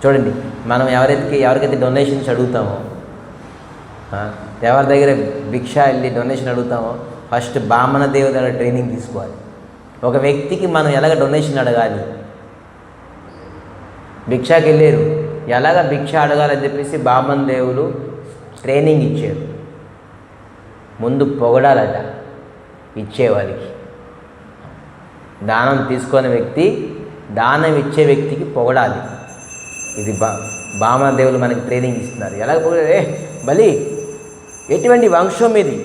Speaker 1: చూడండి, మనం ఎవరికైతే డొనేషన్స్ అడుగుతామో, ఎవరి దగ్గర భిక్ష వెళ్ళి డొనేషన్ అడుగుతామో, ఫస్ట్ బ్రాహ్మణ దేవుడి దగ్గర ట్రైనింగ్ తీసుకోవాలి. ఒక వ్యక్తికి మనం ఎలాగ డొనేషన్ అడగాలి, భిక్షకి వెళ్ళారు, ఎలాగ భిక్ష అడగాలని చెప్పేసి బ్రాహ్మణ దేవులు ట్రైనింగ్ ఇచ్చారు. ముందు పొగడాలట ఇచ్చేవారికి. దానం తీసుకునే వ్యక్తి దానం ఇచ్చే వ్యక్తికి పొగడాలి. ఇది బ్రాహ్మణ దేవులు మనకి ట్రైనింగ్ ఇస్తున్నారు. ఎలాగ పొగడే, బలి ఎటువంటి వంశం ఇది,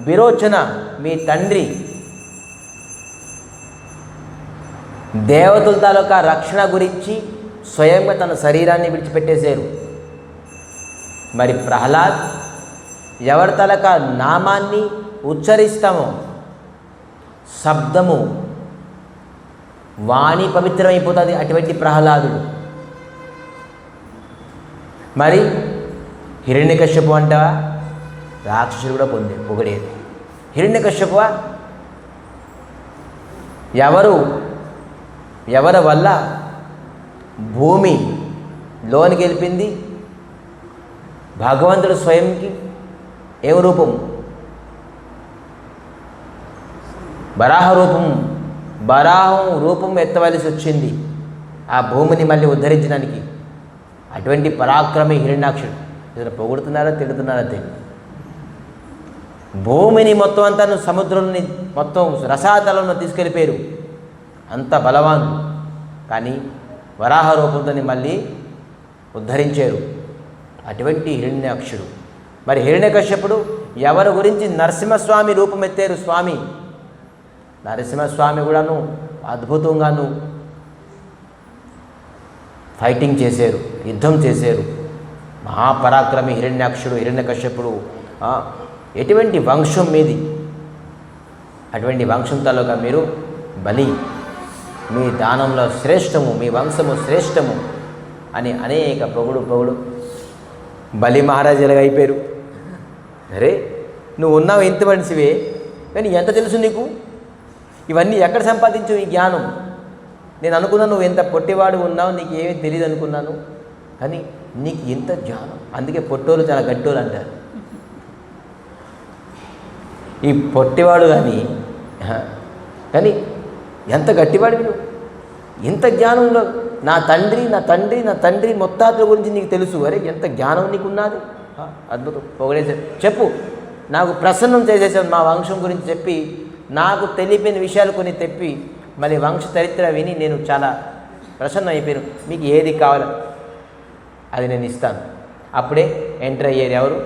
Speaker 1: విరోచన మీ తండ్రి దేవతల తాలూకా రక్షణ గురించి స్వయంగా తన శరీరాన్ని విడిచిపెట్టేశారు. మరి ప్రహ్లాద్ ఎవరి తాలూకా నామాన్ని ఉచ్చరిస్తామో శబ్దము వాణి పవిత్రమైపోతుంది, అటువంటి ప్రహ్లాదుడు. మరి హిరణ్యకశ్యపు అంటావా, రాక్షసుడు కూడా పొగిడేది. హిరణ్యకశ్యపువా, ఎవరి వల్ల భూమి లోనికి వెళ్ళింది, భగవంతుడు స్వయంకి ఏం రూపం, బరాహం రూపం ఎత్తవలసి వచ్చింది ఆ భూమిని మళ్ళీ ఉద్ధరించడానికి. అటువంటి పరాక్రమి హిరణ్యాక్షుడు. ఇతను పొగుడుతున్నారా తిడుతున్నారా తెలియదు. భూమిని మొత్తం అంతా సముద్రంని మొత్తం రసాతలంలో తీసుకెళ్ళిపోయారు, అంత బలవాన్. కానీ వరాహ రూపంతో మళ్ళీ ఉద్ధరించారు అటువంటి హిరణ్యాక్షుడు. మరి హిరణ్యకశ్యపుడు ఎవరి గురించి నరసింహస్వామి రూపం ఎత్తారు. స్వామి నరసింహస్వామి కూడాను అద్భుతంగాను ఫైటింగ్ చేశారు, యుద్ధం చేశారు. మహాపరాక్రమి హిరణ్యాక్షుడు, హిరణ్యకశ్యపుడు. ఎటువంటి వంశం మీది, అటువంటి వంశం తాలూకా మీరు బలి, మీ దానంలో శ్రేష్టము, మీ వంశము శ్రేష్టము అని అనేక పొగుడు బలి మహారాజు ఎలాగ అయిపోయారు. అరే నువ్వు ఉన్నావు ఎంత మనిషివే, కానీ ఎంత తెలుసు నీకు? ఇవన్నీ ఎక్కడ సంపాదించు ఈ జ్ఞానం? నేను అనుకున్నాను నువ్వు ఎంత పొట్టివాడు ఉన్నావు, నీకు ఏమీ తెలియదు అనుకున్నాను, కానీ నీకు ఎంత జ్ఞానం. అందుకే పొట్టోలు చాలా గట్టోలు అంటారు. ఈ పొట్టివాడు కానీ ఎంత గట్టివాడు వీడు, ఇంత జ్ఞానంలో నా తండ్రి మొత్తాతుల గురించి నీకు తెలుసు. అరే ఎంత జ్ఞానం నీకున్నది, అద్భుతం. పొగడేసారు. చెప్పు, నాకు ప్రసన్నం చేసేసావు మా వంశం గురించి చెప్పి, నాకు తెలిపిన విషయాలు కొన్ని తెప్పి, మళ్ళీ వంశ చరిత్ర విని నేను చాలా ప్రసన్నం అయిపోయాను. మీకు ఏది కావాలో అది నేను ఇస్తాను. అప్పుడే ఎంటర్ అయ్యేది ఎవరు?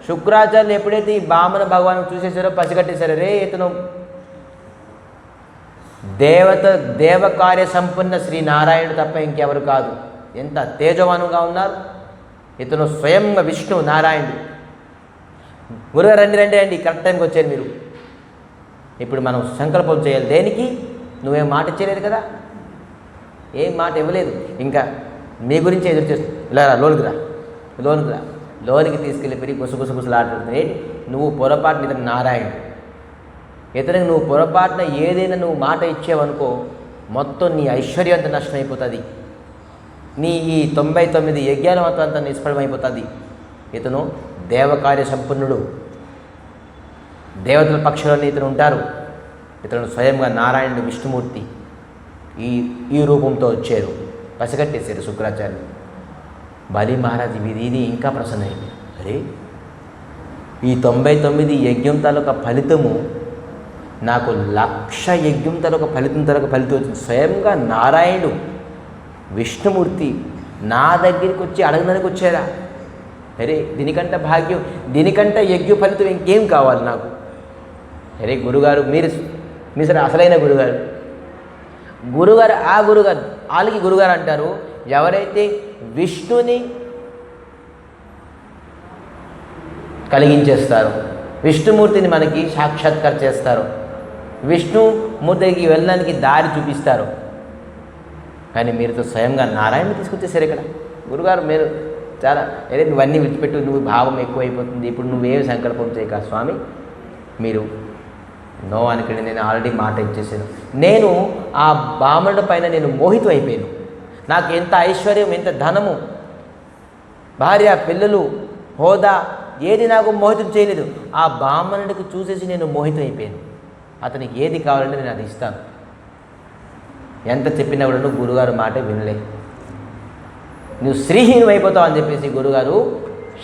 Speaker 1: శుక్రాచార్యులు ఎప్పుడైతే ఈ బామన భగవాను చూసేసారో పసిగట్టేశారో, రే ఇతను దేవకార్య సంపన్న శ్రీనారాయణుడు తప్ప ఇంకెవరు కాదు. ఎంత తేజవానుగా ఉన్నారు. ఇతను స్వయంగా విష్ణు నారాయణుడు. గురుగారు రండి కరెక్ట్ టైంకి వచ్చారు మీరు. ఇప్పుడు మనం సంకల్పం చేయాలి. దేనికి? నువ్వేం మాట ఇచ్చేయలేదు కదా, ఏం మాట ఇవ్వలేదు. ఇంకా మీ గురించి ఎదురు చేస్తుంది. ఇలా లోనికి తీసుకెళ్ళిపోయి గుసగుసలాడుతుంది. ఏంటి నువ్వు పొరపాటున ఇతను నారాయణుడు, ఇతనికి నువ్వు పొరపాటున ఏదైనా నువ్వు మాట ఇచ్చావనుకో మొత్తం నీ ఐశ్వర్యం అంతా నష్టం అయిపోతుంది. నీ ఈ 99 యజ్ఞాల మొత్తం అంతా నిష్ఫలమైపోతుంది. ఇతను దేవకార్య సంపన్నుడు, దేవతల పక్షులన్నీ ఇతను ఉంటారు. ఇతను స్వయంగా నారాయణుడు విష్ణుమూర్తి ఈ రూపంతో వచ్చారు. పసిగట్టేశారు శుక్రాచార్యులు. బలి మహారాజు ఇది ఇంకా ప్రసన్నమైంది. అరే ఈ 99 యజ్ఞం తాలూకా ఫలితము నాకు 1,00,000 యజ్ఞం తాలూకా ఫలితం వచ్చింది. స్వయంగా నారాయణుడు విష్ణుమూర్తి నా దగ్గరికి వచ్చి అడగడానికి వచ్చారా? అరే దీనికంటే భాగ్యం, దీనికంటే యజ్ఞ ఫలితం ఇంకేం కావాలి నాకు? అరే గురుగారు మీరు సరే అసలైన గురుగారు వాళ్ళకి గురుగారు అంటారు. ఎవరైతే విష్ణుని కలిగించేస్తారో, విష్ణుమూర్తిని మనకి సాక్షాత్కారం చేస్తారో, విష్ణుమూర్తికి వెళ్ళడానికి దారి చూపిస్తారు. కానీ మీరుతో స్వయంగా నారాయణ తీసుకొచ్చేసారు ఇక్కడ. గురుగారు మీరు చాలా అరే నువ్వన్నీ విడిచిపెట్టు, నువ్వు భావం ఎక్కువైపోతుంది, ఇప్పుడు నువ్వేమి సంకల్పం చేయక స్వామి, మీరు నో అనుకోండి, నేను ఆల్రెడీ మాట ఇచ్చేసాను. నేను ఆ బామనుడి పైన నేను మోహితం అయిపోయాను. నాకు ఎంత ఐశ్వర్యం, ఎంత ధనము, భార్య, పిల్లలు, హోదా ఏది నాకు మోహితం చేయలేదు. ఆ బ్రాహ్మణుడికి చూసేసి నేను మోహితం అయిపోయాను. అతనికి ఏది కావాలంటే నేను అది ఇస్తాను. ఎంత చెప్పినా కూడా నువ్వు గురుగారు మాట వినలే, నువ్వు శ్రీహీనం అయిపోతావు అని చెప్పేసి గురుగారు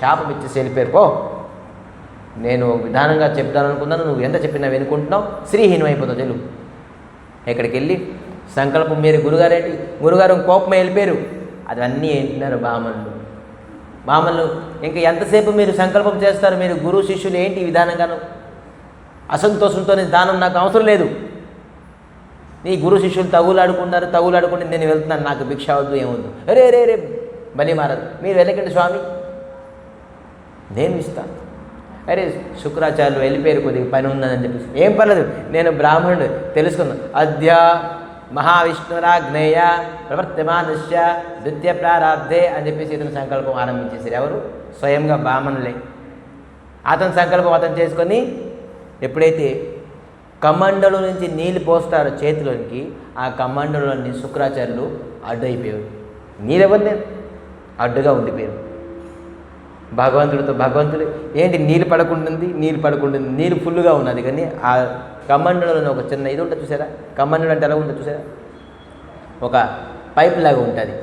Speaker 1: శాపం ఇచ్చేసి వెళ్ళిపోయారు. పో, నేను విధానంగా చెప్తాను అనుకున్నాను, నువ్వు ఎంత చెప్పినా వినుకుంటున్నావు, శ్రీహీనం అయిపోతావు చెల్లు. ఎక్కడికి వెళ్ళి సంకల్పం మీరు గురుగారు కోపమే వెళ్ళిపోయారు. అవన్నీ ఏంటున్నారు బ్రాహ్మణులు ఇంకా ఎంతసేపు మీరు సంకల్పం చేస్తారు? మీరు గురువు శిష్యులు ఏంటి విధానంగాను అసంతోషంతో దానం నాకు అవసరం లేదు, నీ గురు శిష్యులు తగులాడుకుంటే నేను వెళ్తున్నాను, నాకు భిక్ష అవద్దు ఏమొద్దు. రే బలి మారదు, మీరు వెళ్ళకండి స్వామి, నేను ఇస్తాను. అరే శుక్రాచార్యులు వెళ్ళిపోయారు, కొద్దిగా పని ఉందని చెప్పేసి, ఏం పర్లేదు నేను బ్రాహ్మణుడు తెలుసుకున్నాను. అద్య మహావిష్ణురాగ్నేయ ప్రవర్తమానస్య ద్వితీయ ప్రారాబ్ధే అని చెప్పేసి ఇతను సంకల్పం ఆరంభించేసారు. ఎవరు? స్వయంగా బ్రాహ్మణులే. అతని సంకల్పం అతను చేసుకొని ఎప్పుడైతే కమండలం నుంచి నీళ్ళు పోస్తారో చేతిలోనికి, ఆ కమండలోని శుక్రాచార్యులు అడ్డు అయిపోయారు. నీళ్ళెవరిని అడ్డుగా ఉండిపోయారు. భగవంతుడు ఏంటి నీళ్ళు పడకుంటుంది, నీళ్ళు ఫుల్గా ఉన్నది, కానీ ఆ కమండలంలో ఒక చిన్న ఇది ఉంటుంది చూసారా, కమండలం అంటే ఎలా ఉంటుంది చూసారా, ఒక పైప్ లాగా ఉంటుంది.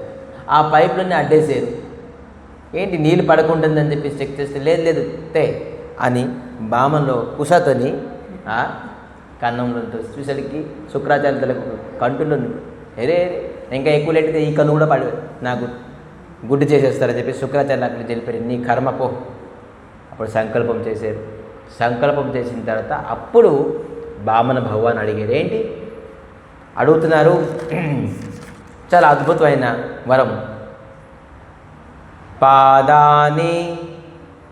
Speaker 1: ఆ పైపులన్నీ అడ్డేసారు. ఏంటి నీళ్ళు పడకుంటుందని చెప్పి చెక్ చేస్తే లేదు తే అని బామంలో కుషతని కన్నంలో చూసేసరికి శుక్రాచార్య తలకు కంటులో ఇంకా ఎక్కువ లేటితే ఈ కన్ను కూడా నాకు గుడ్డు చేసేస్తారని చెప్పి శుక్రాచార్యులు అక్కడికి వెళ్ళిపోయారు. నీ కర్మ పో. అప్పుడు సంకల్పం చేశారు. సంకల్పం చేసిన తర్వాత అప్పుడు బామన భగవాన్ అడిగారు. ఏంటి అడుగుతున్నారు? చాలా అద్భుతమైన వరం. పాదాని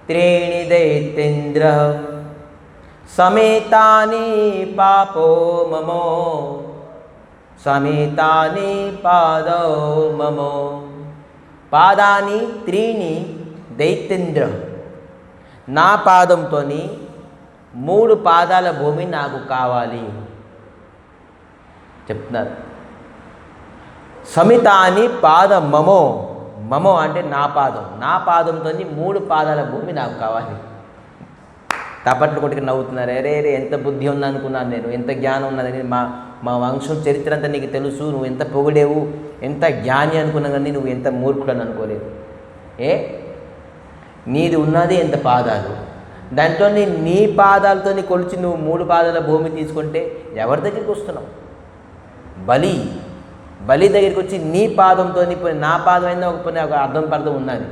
Speaker 1: త్రీణి దైతేంద్ర సమేతాని పాపో మమో సమేతాని పాదో మమో పాదాని త్రీని దైత్యేంద్ర. నా పాదంతో 3 పాదాల భూమి నాకు కావాలి చెప్తున్నారు. సమితాని పాద మమో. మమో అంటే నా పాదం. నా పాదంతో 3 పాదాల భూమి నాకు కావాలి. తపట్లు కొట్టుకు నవ్వుతున్నారు. రే ఎంత బుద్ధి ఉందనుకున్నాను నేను, ఎంత జ్ఞానం ఉన్నదని. మా వంశం చరిత్ర అంతా నీకు తెలుసు, నువ్వు ఎంత పొగిడేవు, ఎంత జ్ఞాని అనుకున్నా కానీ నువ్వు ఎంత మూర్ఖుడు అని అనుకోలేదు. నీది ఉన్నది ఎంత పాదాలు, దాంట్లో నీ పాదాలతో కొలిచి నువ్వు 3 పాదాల భూమి తీసుకుంటే ఎవరి దగ్గరికి వస్తున్నావు? బలి దగ్గరికి వచ్చి నీ పాదంతో నా పాదం అయినా ఒక అర్థం పర్థం ఉన్నది.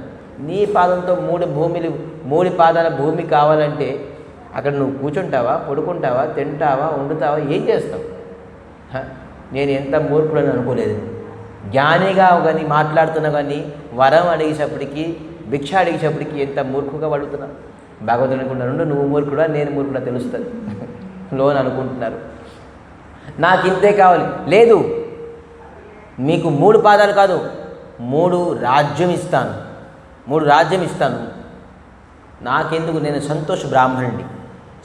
Speaker 1: నీ పాదంతో 3 పాదాల భూమి కావాలంటే అక్కడ నువ్వు కూర్చుంటావా, పడుకుంటావా, తింటావా, వండుతావా, ఏం చేస్తావు? నేను ఎంత మూర్ఖుడని అనుకోలేదు. జ్ఞానిగా కానీ మాట్లాడుతున్నా కానీ వరం అడిగేటప్పటికి, భిక్ష అడిగేటప్పటికి ఎంత మూర్ఖుగా అడుగుతున్నా. భగవంతుడు అనుకుంటున్నాడు నువ్వు మూర్ఖుడా నేను మూర్ఖుడా తెలుస్తుంది లోన్ అనుకుంటున్నారు. నాకు ఇంతే కావాలి. లేదు, మీకు 3 పాదాలు కాదు, 3 రాజ్యం ఇస్తాను. 3 రాజ్యం ఇస్తాను. నాకెందుకు, నేను సంతోష బ్రాహ్మణుడిని,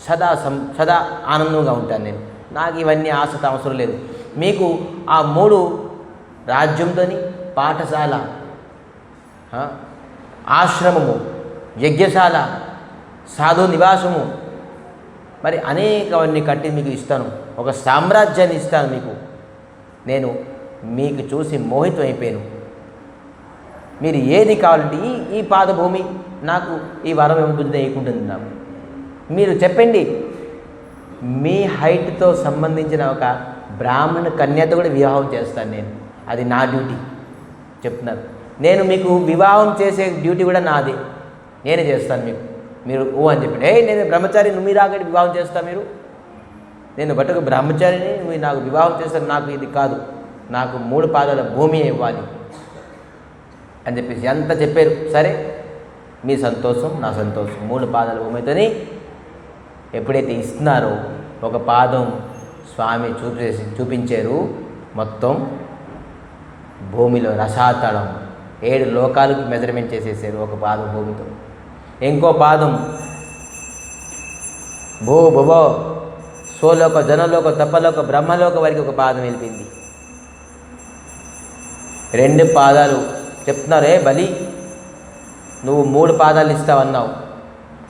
Speaker 1: సదా ఆనందంగా ఉంటాను నేను. నాకు ఇవన్నీ ఆశత అవసరం లేదు. మీకు ఆ 3 రాజ్యంతో పాఠశాల, ఆశ్రమము, యజ్ఞశాల, సాధు నివాసము, మరి అనేకవన్నీ కట్టి మీకు ఇస్తాను. ఒక సామ్రాజ్యాన్ని ఇస్తాను మీకు. నేను మీకు చూసి మోహితం అయిపోయాను. మీరు ఏది కావాలంటే ఈ పాదభూమి నాకు ఈ వరం ఏముంటుంది వేయకుంటుంది నాకు. మీరు చెప్పండి. మీ హైట్తో సంబంధించిన ఒక బ్రాహ్మణ కన్యతో కూడా వివాహం చేస్తాను నేను. అది నా డ్యూటీ చెప్తున్నారు. నేను మీకు వివాహం చేసే డ్యూటీ కూడా నాదే, నేనే చేస్తాను మీకు. మీరు అని చెప్పండి. నేను బ్రహ్మచారి, మీరు ఆగండి వివాహం చేస్తాను. నేను బట్టుకు బ్రహ్మచారిని, నువ్వు నాకు వివాహం చేస్తాను. నాకు ఇది కాదు, నాకు 3 పాదాల భూమి ఇవ్వాలి అని చెప్పేసి ఎంత చెప్పారు. సరే, మీ సంతోషం నా సంతోషం. 3 పాదాల భూమితోని ఎప్పుడైతే ఇస్తున్నారో ఒక పాదం స్వామి చూపించారు. మొత్తం భూమిలో రసాతళం 7 లోకాలకు మెజర్మెంట్ చేసేసారు ఒక పాదం భూమితో. ఇంకో పాదం భూభువో సోలోక జనలోక తపలోక బ్రహ్మలోక వరకు ఒక పాదం వెళ్ళింది. 2 పాదాలు చెప్తున్నారు. బలి, నువ్వు 3 పాదాలు ఇస్తావన్నావు.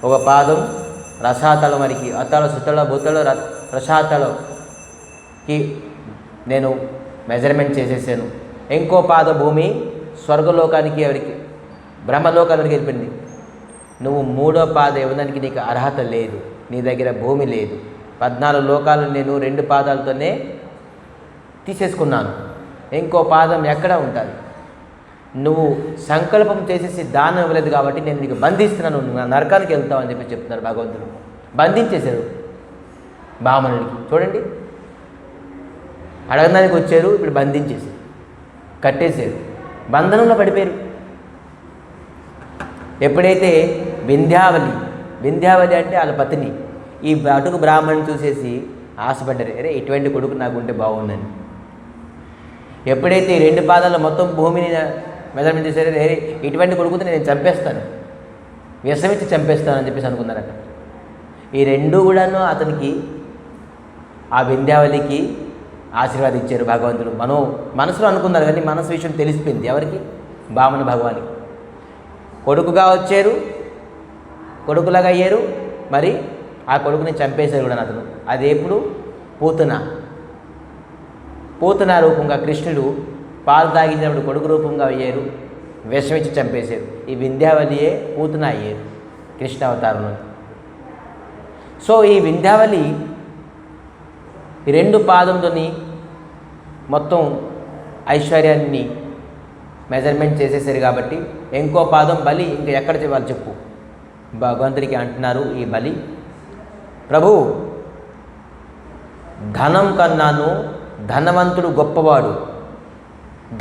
Speaker 1: ఒక పాదం రసాతళం వరకు, అతళ సుతళ భూతళ రసాతళకి నేను మెజర్మెంట్ చేసేసాను. ఇంకో పాద భూమి స్వర్గలోకానికి, ఎవరికి బ్రహ్మలోకానికి వెళ్ళిపోయింది. నువ్వు 3వ పాద ఇవ్వడానికి నీకు అర్హత లేదు, నీ దగ్గర భూమి లేదు. 14 లోకాలు నేను 2 పాదాలతోనే తీసేసుకున్నాను. ఇంకో పాదం ఎక్కడ ఉంటుంది? నువ్వు సంకల్పం చేసేసి దానం ఇవ్వలేదు కాబట్టి నేను నీకు బంధిస్తున్నాను, నువ్వు నరకానికి వెళ్తావు అని చెప్పి చెప్తున్నారు భగవంతుడు. బంధించేశారు బ్రాహ్మణుడికి. చూడండి, అడగడానికి వచ్చారు, ఇప్పుడు బంధించేశారు, కట్టేశారు, బంధనంలో పడిపోయారు. ఎప్పుడైతే వింధ్యావళి అంటే వాళ్ళ పత్ని, ఈ అటుకు బ్రాహ్మణుని చూసేసి ఆశపడ్డారు. అరే ఇటువంటి కొడుకు నాకు ఉంటే బాగుందని. ఎప్పుడైతే 2 పాదాల మొత్తం భూమిని మెజర్మెంట్ చేశారో, ఇటువంటి కొడుకుతో నేను చంపేస్తాను, వ్యసమిచ్చి చంపేస్తాను అని చెప్పేసి అనుకున్నారట. ఈ 2 కూడాను అతనికి, ఆ వింధ్యావళికి ఆశీర్వాదించారు భగవంతుడు. మనసులో అనుకున్నారు కానీ మనసు విషయం తెలిసిపోయింది ఎవరికి? బామన భగవానికి. కొడుకుగా వచ్చారు, కొడుకులాగా అయ్యారు, మరి ఆ కొడుకుని చంపేశారు కూడా అతను. అది ఎప్పుడు? పూతన రూపంగా కృష్ణుడు పాలు తాగించినప్పుడు కొడుకు రూపంగా అయ్యారు, విషమిచ్చి చంపేశారు. ఈ వింధ్యావళియే పూతన అయ్యారు కృష్ణ అవతారంలో. సో ఈ వింధ్యావళి 2 పాదంతోని మొత్తం ఐశ్వర్యాన్ని మెజర్మెంట్ చేసేసారు కాబట్టి ఇంకో పాదం బలి ఇంకా ఎక్కడ వాళ్ళు చెప్పు. భగవంతుడికి అంటున్నారు ఈ బలి, ప్రభు ధనం కన్నాను ధనవంతుడు గొప్పవాడు.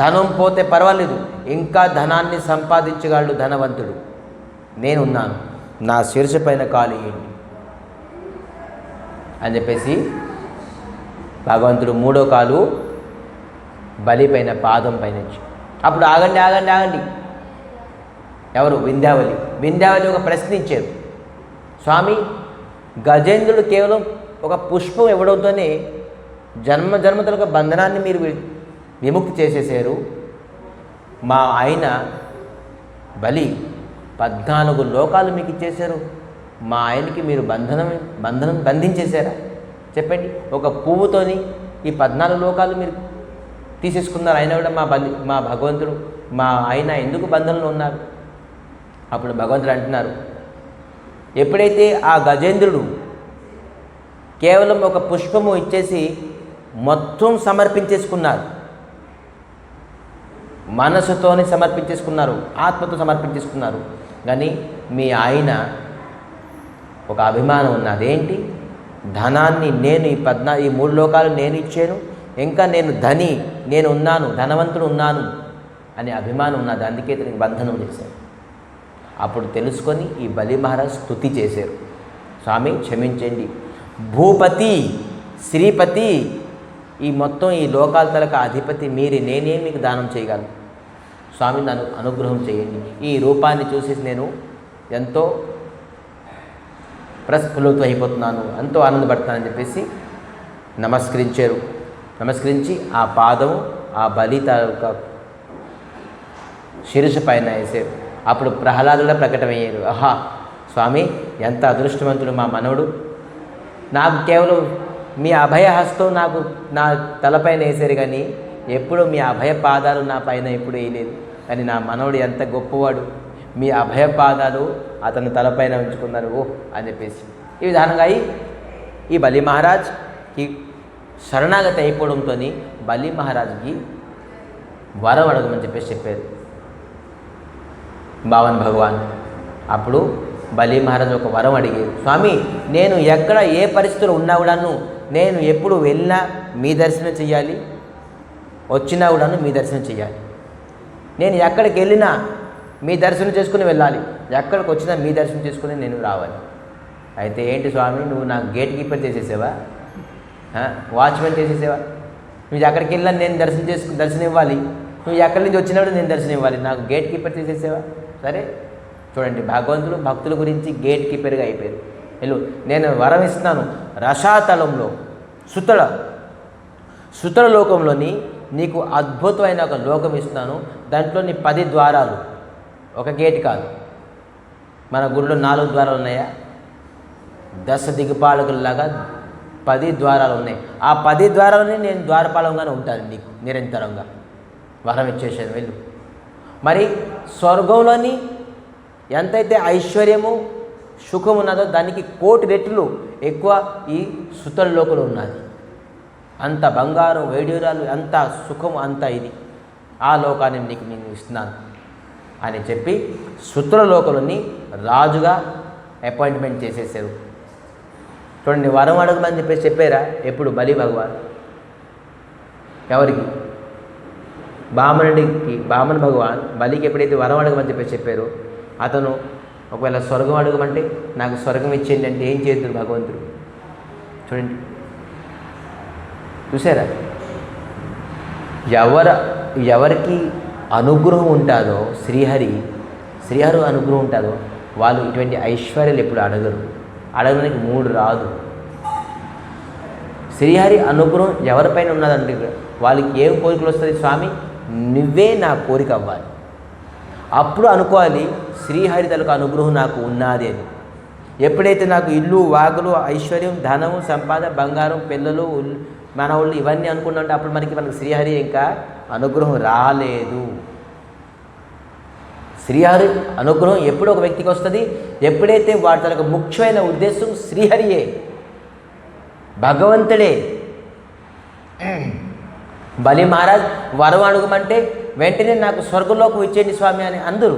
Speaker 1: ధనం పోతే పర్వాలేదు, ఇంకా ధనాన్ని సంపాదించగలడు ధనవంతుడు. నేనున్నాను, నా శీర్ష పైన కాలు ఏంటి. అని చెప్పేసి భగవంతుడు మూడో కాలు బలి పైన పాదం పైనుంచి. అప్పుడు ఆగండి ఆగండి ఆగండి, ఎవరు? వింధ్యావళి ఒక ప్రశ్న ఇచ్చారు. స్వామి, గజేంద్రుడు కేవలం ఒక పుష్పం ఇవ్వడంతోనే జన్మజన్మతలకు బంధనాన్ని మీరు విముక్తి చేసేసారు. మా ఆయన బలి 14 లోకాలు మీకు ఇచ్చేశారు, మా ఆయనకి మీరు బంధనం బంధించేశారా? చెప్పండి. ఒక పువ్వుతోని ఈ 14 లోకాలు మీరు తీసేసుకున్నారు. అయినా కూడా మా భగవంతుడు, మా ఆయన ఎందుకు బంధంలో ఉన్నారు? అప్పుడు భగవంతుడు అంటున్నారు, ఎప్పుడైతే ఆ గజేంద్రుడు కేవలం ఒక పుష్పము ఇచ్చేసి మొత్తం సమర్పించేసుకున్నారు, మనసుతోని సమర్పించేసుకున్నారు, ఆత్మతో సమర్పించేసుకున్నారు, కానీ మీ ఆయన ఒక అభిమానం ఉన్నది. ఏంటి? ధనాన్ని నేను ఈ 3 లోకాలు నేను ఇచ్చాను, ఇంకా నేను ఉన్నాను, ధనవంతుడు ఉన్నాను అనే అభిమానం ఉన్నది. అందుకే ఇతనికి బంధనం చేశారు. అప్పుడు తెలుసుకొని ఈ బలి మహారాజ్ స్తుతి చేశారు. స్వామి క్షమించండి, భూపతి, శ్రీపతి, ఈ మొత్తం ఈ లోకాల తలక అధిపతి మీరే, నేనే మీకు దానం చేయగలను. స్వామి నన్ను అనుగ్రహం చేయండి, ఈ రూపాన్ని చూసి నేను ఎంతో ప్రస్ఫుల్లితం అయిపోతున్నాను, ఎంతో ఆనందపడుతున్నానని చెప్పేసి నమస్కరించారు. నమస్కరించి ఆ పాదము ఆ బలి తాలూకా శిరస్సు పైన వేసారు. అప్పుడు ప్రహ్లాదుడు ప్రకటమయ్యారు. ఆహా, స్వామి ఎంత అదృష్టవంతుడు మా మనవడు, నాకు కేవలం మీ అభయహస్తం నాకు నా తలపైన వేసారు, కానీ ఎప్పుడు మీ అభయ పాదాలు నా పైన ఎప్పుడు వేయలేదు. కానీ నా మనవడు ఎంత గొప్పవాడు, మీ అభయ పాదాలు అతను తలపైన ఉంచుకున్నారు ఓహ్ అని చెప్పేసి. ఈ విధానంగా ఈ బలి మహారాజ్కి శరణాగతి అయిపోవడంతో బలి మహారాజ్కి వరం అడగమని చెప్పేసి చెప్పారు భావన్ భగవాన్. అప్పుడు బలి మహారాజ్ ఒక వరం అడిగారు. స్వామి, నేను ఎక్కడ ఏ పరిస్థితులు ఉన్నా కూడాను, నేను ఎప్పుడు వెళ్ళినా మీ దర్శనం చేయాలి, వచ్చినా కూడాను మీ దర్శనం చేయాలి. నేను ఎక్కడికి వెళ్ళినా మీ దర్శనం చేసుకుని వెళ్ళాలి, ఎక్కడికి వచ్చినా మీ దర్శనం చేసుకుని నేను రావాలి. అయితే ఏంటి స్వామి, నువ్వు నాకు గేట్ కీపర్ చేసేసావా, వాచ్మెన్ చేసేసావా? నువ్వు ఎక్కడికి వెళ్ళినా నేను దర్శనం ఇవ్వాలి, నువ్వు ఎక్కడి నుంచి వచ్చినప్పుడు నేను దర్శనం ఇవ్వాలి, నాకు గేట్ కీపర్ చేసేసావా? సరే చూడండి, భగవంతుడు భక్తుల గురించి గేట్ కీపర్గా అయిపోయారు. వెళ్ళు, నేను వరం ఇస్తున్నాను, రసాతలంలో సుతల లోకంలోని నీకు అద్భుతమైన ఒక లోకం ఇస్తున్నాను. దాంట్లోని 10 ద్వారాలు, ఒక గేట్ కాదు. మన గుడిలో 4 ద్వారాలు ఉన్నాయా? 10 దిగ్పాలకుల్లాగా 10 ద్వారాలు ఉన్నాయి. ఆ 10 ద్వారాలని నేను ద్వారపాలంగానే ఉంటాను నీకు నిరంతరంగా. వరం ఇచ్చేసాను, వెళ్ళు. మరి స్వర్గంలోని ఎంతైతే ఐశ్వర్యము సుఖం ఉన్నదో దానికి 1,000,000 రెట్లు ఎక్కువ ఈ సుతల లోకంలో ఉన్నది. అంత బంగారం, వైడ్యూరాలు, అంత సుఖం, అంత ఇది, ఆ లోకాన్ని నీకు నేను ఇస్తున్నాను అని చెప్పి సుతల లోకంలోని రాజుగా అపాయింట్మెంట్ చేసేసారు. చూడండి, వరం అడగమని చెప్పేసి చెప్పారా ఎప్పుడు? బలి భగవాన్ ఎవరికి? బామన భగవాన్ బలికి ఎప్పుడైతే వరం అడగమని చెప్పేసి చెప్పారో, అతను ఒకవేళ స్వర్గం అడగమంటే నాకు స్వర్గం ఇచ్చేయండి అంటే ఏం చేద్దురు భగవంతుడు? చూడండి, చూసారా? ఎవరికి అనుగ్రహం ఉంటుందో, శ్రీహరి అనుగ్రహం ఉంటుందో వాళ్ళు ఇటువంటి ఐశ్వర్యాలు ఎప్పుడు అడగరు. అడగడానికి 3 రాదు. శ్రీహరి అనుగ్రహం ఎవరిపైన ఉన్నదంటే వాళ్ళకి ఏం కోరికలు వస్తుంది? స్వామి నువ్వే నా కోరిక అవ్వాలి, అప్పుడు అనుకోవాలి శ్రీహరి తలకు అనుగ్రహం నాకు ఉన్నది అని. ఎప్పుడైతే నాకు ఇల్లు, వాగులు, ఐశ్వర్యం, ధనము, సంపాదన, బంగారం, పిల్లలు, మనవాళ్ళు ఇవన్నీ అనుకున్నాంటే అప్పుడు మనకి శ్రీహరి ఇంకా అనుగ్రహం రాలేదు. శ్రీహరి అనుగ్రహం ఎప్పుడు ఒక వ్యక్తికి వస్తుంది? ఎప్పుడైతే వాడి తనకు ముఖ్యమైన ఉద్దేశం శ్రీహరియే, భగవంతుడే. బలి మహారాజ్ వరం అడుగుమంటే వెంటనే నాకు స్వర్గంలోకి వచ్చేయండి స్వామి అని అందరూ.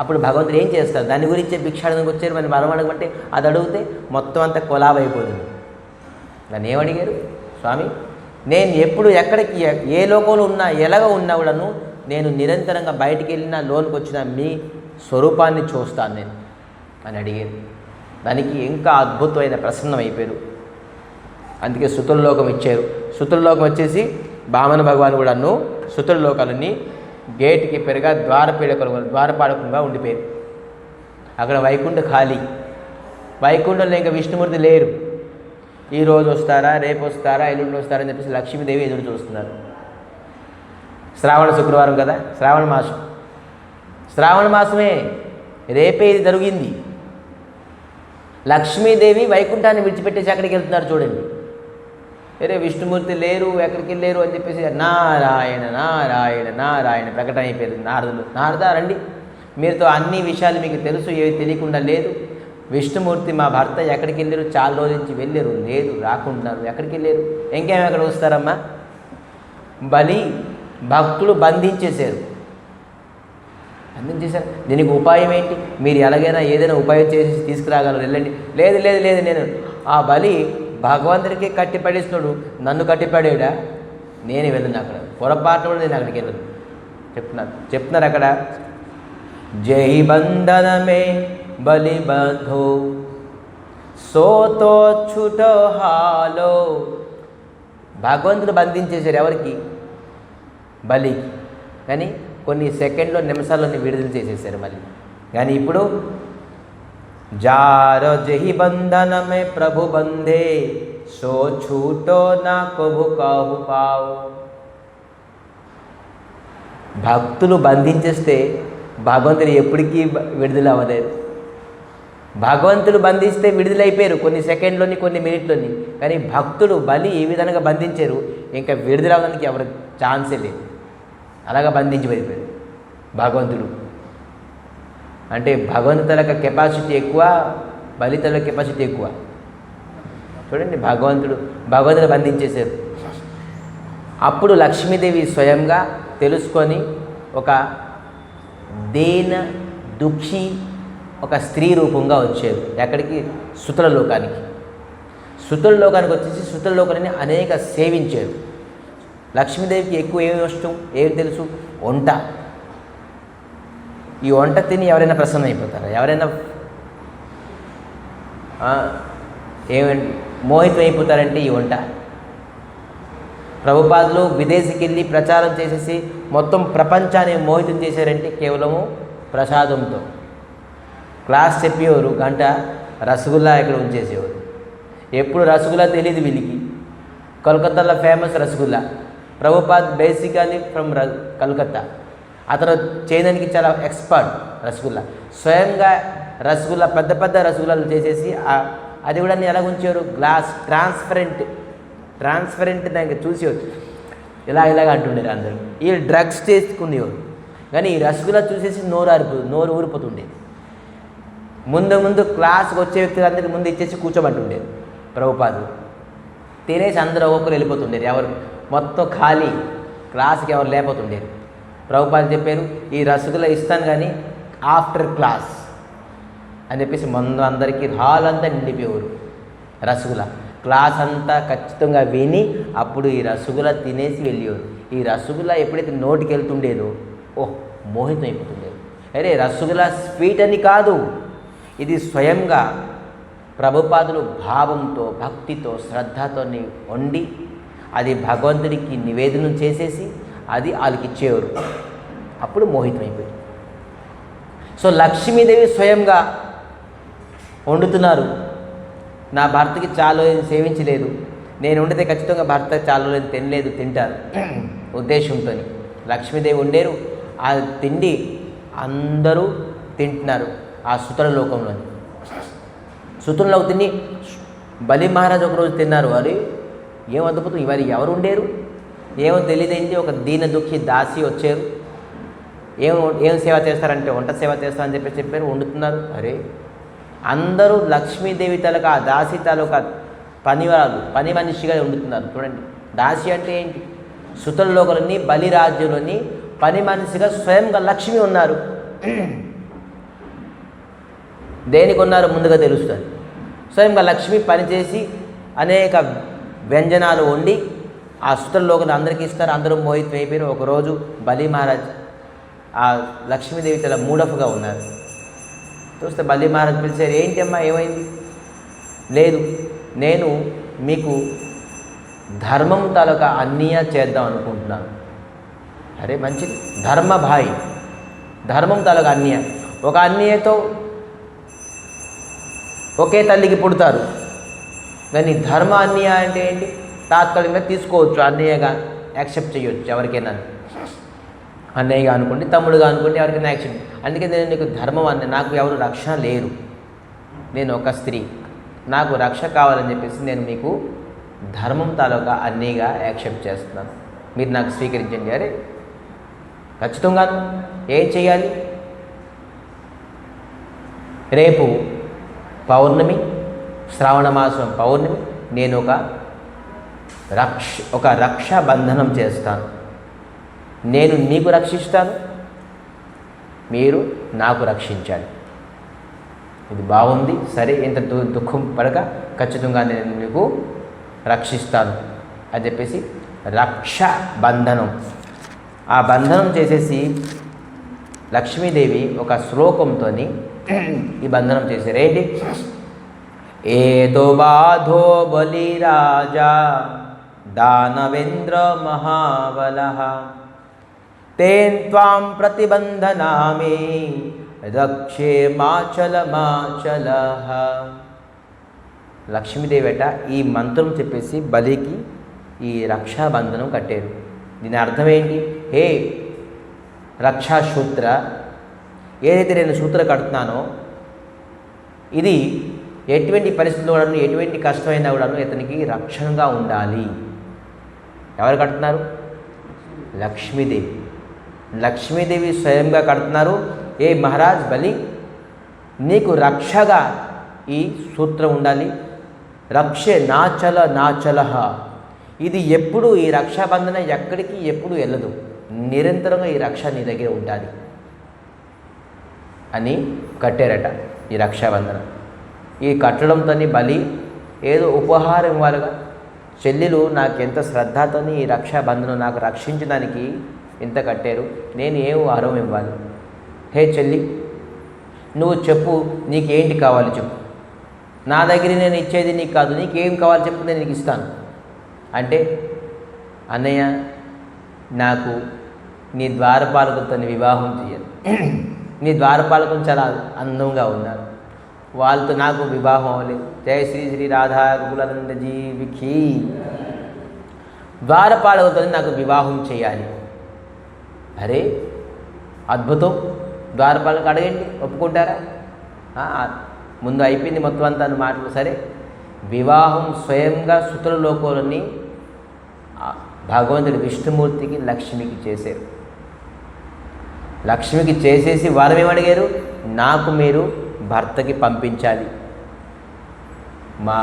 Speaker 1: అప్పుడు భగవంతుడు ఏం చేస్తారు? దాని గురించే భిక్షాడనకు వచ్చారు. మరి వరం అడగమంటే అది అడిగితే మొత్తం అంతా కొలాబైపోతుంది. దాన్ని ఏమడిగారు? స్వామి నేను ఎప్పుడు ఎక్కడికి ఏ లోకంలో ఉన్నా, ఎలాగ ఉన్నా కూడాను నేను నిరంతరంగా బయటికి వెళ్ళినా, లోనికి వచ్చినా మీ స్వరూపాన్ని చూస్తాను నేను అని అడిగారు. దానికి ఇంకా అద్భుతమైన ప్రసన్నం అయిపోయారు. అందుకే సుతుల్లోకం ఇచ్చారు. సుతుల్లోకం వచ్చేసి వామన భగవాన్ కూడాను సుతుల్లోకాలన్నీ గేటుకి పెరుగా ద్వారపాలకంగా ఉండిపోయారు. అక్కడ వైకుంఠ ఖాళీ. వైకుంఠంలో ఇంకా విష్ణుమూర్తి లేరు. ఈరోజు వస్తారా, రేపు వస్తారా, ఎల్లుండి వస్తారా అని చెప్పేసి లక్ష్మీదేవి ఎదురు చూస్తున్నారు. శ్రావణ శుక్రవారం కదా, శ్రావణ మాసం. శ్రావణ మాసమే, రేపే ఇది జరిగింది. లక్ష్మీదేవి వైకుంఠాన్ని విడిచిపెట్టేసి అక్కడికి వెళ్తున్నారు చూడండి. వేరే విష్ణుమూర్తి లేరు, ఎక్కడికి వెళ్ళారు అని చెప్పేసి నారాయణ నారాయణ నారాయణ ప్రకటన అయిపోయింది. నారదా రండి, మీరుతో అన్ని విషయాలు మీకు తెలుసు, ఏవి తెలియకుండా లేదు. విష్ణుమూర్తి మా భర్త ఎక్కడికి వెళ్ళారు, చాలా రోజుల నుంచి వెళ్ళారు, లేదు రాకుంటున్నారు, ఎక్కడికి వెళ్ళారు, ఇంకేం ఎక్కడ వస్తారమ్మా. బలి భక్తులు బంధించేశారు. దీనికి ఉపాయం ఏంటి, మీరు ఎలాగైనా ఏదైనా ఉపాయం చేసి తీసుకురాగలరు, వెళ్ళండి. లేదు లేదు లేదు, నేను ఆ బలి భగవంతుడికి కట్టిపడేస్తున్నాడు, నన్ను కట్టిపడేడా, నేను వెళ్ళను, అక్కడ పొరపాటు కూడా నేను అక్కడికి వెళ్ళను చెప్తున్నారు అక్కడ. జై బంధనమే బలి బంధో సోతో ఛుటో హాలో. భగవంతుడు బంధించేశారు ఎవరికి, బలికి. కానీ కొన్ని సెకండ్లో నిమిషాల్లోని విడుదల చేసేసారు మళ్ళీ. కానీ ఇప్పుడు జారో జహి బంధనమే ప్రభు బంధే సో ఛూటో నా కబు కాహు పావు. భక్తులు బంధించేస్తే భగవంతుడు ఎప్పటికీ విడుదల అవ్వలేదు. భగవంతుడు బంధిస్తే విడుదలైపోయారు కొన్ని సెకండ్లోని, కొన్ని మినిట్లోని. కానీ భక్తుడు బలి ఏ విధంగా బంధించారు, ఇంకా విడుదల అవ్వడానికి ఎవరు ఛాన్సే లేదు. అలాగా బంధించి వెళ్ళిపోయారు భగవంతుడు. అంటే భగవంతుల కెపాసిటీ ఎక్కువ, బలితల కెపాసిటీ ఎక్కువ. చూడండి, భగవంతుడు బంధించేశారు. అప్పుడు లక్ష్మీదేవి స్వయంగా తెలుసుకొని ఒక దీన దుఃఖి ఒక స్త్రీ రూపంగా వచ్చారు. ఎక్కడికి, సుతుల లోకానికి. సుతుల లోకానికి వచ్చేసి సుతుల లోకాన్ని అనేక సేవించారు. లక్ష్మీదేవికి ఎక్కువ ఏమి ఇష్టం, ఏమి తెలుసు, వంట. ఈ వంట తిని ఎవరైనా ప్రసన్నం అయిపోతారా, ఎవరైనా ఏమండి మోహితం అయిపోతారంటే ఈ వంట. ప్రభుపాదులు విదేశీకి వెళ్ళి ప్రచారం చేసేసి మొత్తం ప్రపంచాన్ని మోహితం చేశారంటే కేవలము ప్రసాదంతో. క్లాస్ చెప్పేవారు, గంట రసగుల్లా ఇక్కడ ఉంచేసేవారు. ఎప్పుడు రసగుల్లా తెలియదు వీళ్ళకి. కలకత్తాలో famous rasgulla. Prabhupad basically from Calcutta. అతను చేయడానికి చాలా ఎక్స్పర్ట్ రసగుల్లా. స్వయంగా రసగుల్లా పెద్ద పెద్ద రసగుల్లాలు చేసేసి అది కూడా ఎలా ఉంచేవారు, గ్లాస్ ట్రాన్స్పరెంట్ దానికి చూసేవారు. ఇలాగ అంటుండేది అందరూ. ఈ డ్రగ్స్ చేసుకునేవారు. కానీ ఈ రసగుల్లా చూసేసి నోరు ఊరిపోతుండేది. ముందు క్లాస్కి వచ్చే వ్యక్తులందరికీ ముందు ఇచ్చేసి కూర్చోబట్టుండేది ప్రభుపాదులు. తినేసి అందరూ ఒక్కరు వెళ్ళిపోతుండేది. ఎవరు మొత్తం ఖాళీ, క్లాస్కి ఎవరు లేకపోతుండేది. ప్రభుపాదులు చెప్పారు, ఈ రసగుల్లా ఇస్తాను కానీ ఆఫ్టర్ క్లాస్ అని చెప్పేసి ముందు అందరికీ హాల్ అంతా నిండిపోయేవారు రసగుల్లా. క్లాస్ అంతా ఖచ్చితంగా విని అప్పుడు ఈ రసగుల్లా తినేసి వెళ్ళేవారు. ఈ రసగుల్లా ఎప్పుడైతే నోటికి వెళ్తుండేదో మోహితం అయిపోతుండేది. అరే రసగుల్లా స్వీట్ అని కాదు, ఇది స్వయంగా ప్రభుపాదులు భావంతో, భక్తితో, శ్రద్ధతో వండి అది భగవంతుడికి నివేదనం చేసేసి అది వాళ్ళకి ఇచ్చేవారు. అప్పుడు మోహితం అయిపోయింది. సో లక్ష్మీదేవి స్వయంగా వండుతున్నారు. నా భర్తకి చాలా సేవించలేదు, నేను వండితే ఖచ్చితంగా భర్త చాలా తినలేదు, తింటారు ఉద్దేశంతో లక్ష్మీదేవి వండారు. ఆ తిండి అందరూ తింటున్నారు ఆ సుతుల లోకంలోని. సుతుల్లో తిని బలి మహారాజు ఒకరోజు తిన్నారు. అది ఏం అద్భుతం, ఇవాళ ఎవరు ఉండేరు, ఏమో తెలియదేంటి. ఒక దీన దుఃఖి దాసి వచ్చారు. ఏం సేవ చేస్తారంటే వంట సేవ చేస్తారని చెప్పారు. వండుతున్నారు. అరే అందరూ లక్ష్మీదేవి తాలూకా ఆ దాసి తాలూకా పని మనిషిగా వండుతున్నారు. చూడండి, దాసి అంటే ఏంటి, సుతుల లోకంలోని బలి రాజ్యంలోని పని మనిషిగా స్వయంగా లక్ష్మి ఉన్నారు. దేనికి ఉన్నారో ముందుగా తెలుస్తుంది. స్వయంగా లక్ష్మి పనిచేసి అనేక వ్యంజనాలు వండి ఆ సుతుల్లోకి అందరికీ ఇస్తారు. అందరూ మోహితం అయిపోయారు. ఒకరోజు బలి మహారాజ్ ఆ లక్ష్మీదేవి చాలా మూడఫ్గా ఉన్నారు. చూస్తే బలి మహారాజ్ పిలిచారు, ఏంటి అమ్మా ఏమైంది? లేదు, నేను మీకు ధర్మం తాలూకా అన్యాయ చేద్దాం అనుకుంటున్నాను. అరే మంచిది, ధర్మభాయి, ధర్మం తాలూకా అన్యాయ. ఒక అన్యాయతో ఒకే తల్లికి పుడతారు, కానీ ధర్మ అన్యాయ అంటే ఏంటి? తాత్కాలికంగా తీసుకోవచ్చు, అన్నయ్యగా యాక్సెప్ట్ చేయవచ్చు ఎవరికైనా, అన్నయ్యగా అనుకోండి, తమ్ముడుగా అనుకోండి, ఎవరికైనా యాక్సెప్ట్. అందుకే నేను నీకు ధర్మం అన్న, నాకు ఎవరు రక్షణ లేరు, నేను ఒక స్త్రీ, నాకు రక్ష కావాలని చెప్పేసి నేను మీకు ధర్మం తాలూకా అన్నయ్యగా యాక్సెప్ట్ చేస్తున్నాను, మీరు నాకు స్వీకరించండి. అరే ఖచ్చితంగా ఏం చేయాలి? రేపు పౌర్ణమి, శ్రావణ మాసం పౌర్ణమి, నేను ఒక రక్షాబంధనం చేస్తాను. నేను నీకు రక్షిస్తాను, మీరు నాకు రక్షించాలి. ఇది బాగుంది, సరే, ఇంత దుఃఖం పడక ఖచ్చితంగా నేను మీకు రక్షిస్తాను అని చెప్పేసి రక్షాబంధనం, ఆ బంధనం చేసేసి లక్ష్మీదేవి ఒక శ్లోకంతో ఈ బంధనం చేశారు. ఏంటి? ఏదో బాధో బలిరాజా దానవేంద్ర మహాబలః తేన్ త్వాం ప్రతిబంధనామి రక్షే మాచలః. లక్ష్మీదేవిట ఈ మంత్రం చెప్పేసి బలికి ఈ రక్షాబంధనం కట్టారు. దీని అర్థం ఏంటి? హే రక్షాసూత్ర, ఏదైతే నేను సూత్ర కడుతున్నానో ఇది ఎటువంటి పరిస్థితుల్లో కూడాను, ఎటువంటి కష్టమైనా కూడాను ఇతనికి రక్షణగా ఉండాలి. ఎవరు కడుతున్నారు? లక్ష్మీదేవి. లక్ష్మీదేవి స్వయంగా కడుతున్నారు. ఏ మహారాజ్ బలి, నీకు రక్షగా ఈ సూత్రం ఉండాలి. రక్షే నాచలః. ఇది ఎప్పుడు, ఈ రక్షాబంధన ఎక్కడికి ఎప్పుడు వెళ్ళదు, నిరంతరంగా ఈ రక్ష నీ దగ్గర ఉండాలి అని కట్టారట ఈ రక్షాబంధన. ఈ కట్టడంతో బలి ఏదో ఉపహారం ఇవ్వాలిగా, చెల్లెలు నాకు ఎంత శ్రద్ధతో ఈ రక్షాబంధనం నాకు రక్షించడానికి ఇంత కట్టారు, నేను ఏం వరం ఇవ్వాలి? హే చెల్లి, నువ్వు చెప్పు, నీకేంటి కావాలి చెప్పు, నా దగ్గర నేను ఇచ్చేది నీకు కాదు, నీకేం కావాలి చెప్పు, నేను నీకు ఇస్తాను అంటే, అన్నయ్య నాకు నీ ద్వారపాలకులతో వివాహం చేయాలి, నీ ద్వారపాలకులు చాలా అందంగా ఉన్నారు, వాళ్ళతో నాకు వివాహం అవ్వలేదు. జయ శ్రీ శ్రీ రాధా గోకులానంద జీవికి. ద్వారపాలకులతో నాకు వివాహం చేయాలి. అరే అద్భుతం, ద్వారపాలకు అడగండి, ఒప్పుకుంటారా? ముందు అయిపోయింది మొత్తం అంతా మాటలు. సరే, వివాహం స్వయంగా సుతుల లోకంలోని భగవంతుడి విష్ణుమూర్తికి లక్ష్మికి చేశారు. లక్ష్మికి చేసేసి వారు ఏమడిగారు? నాకు మీరు భర్తకి పంపించాలి మా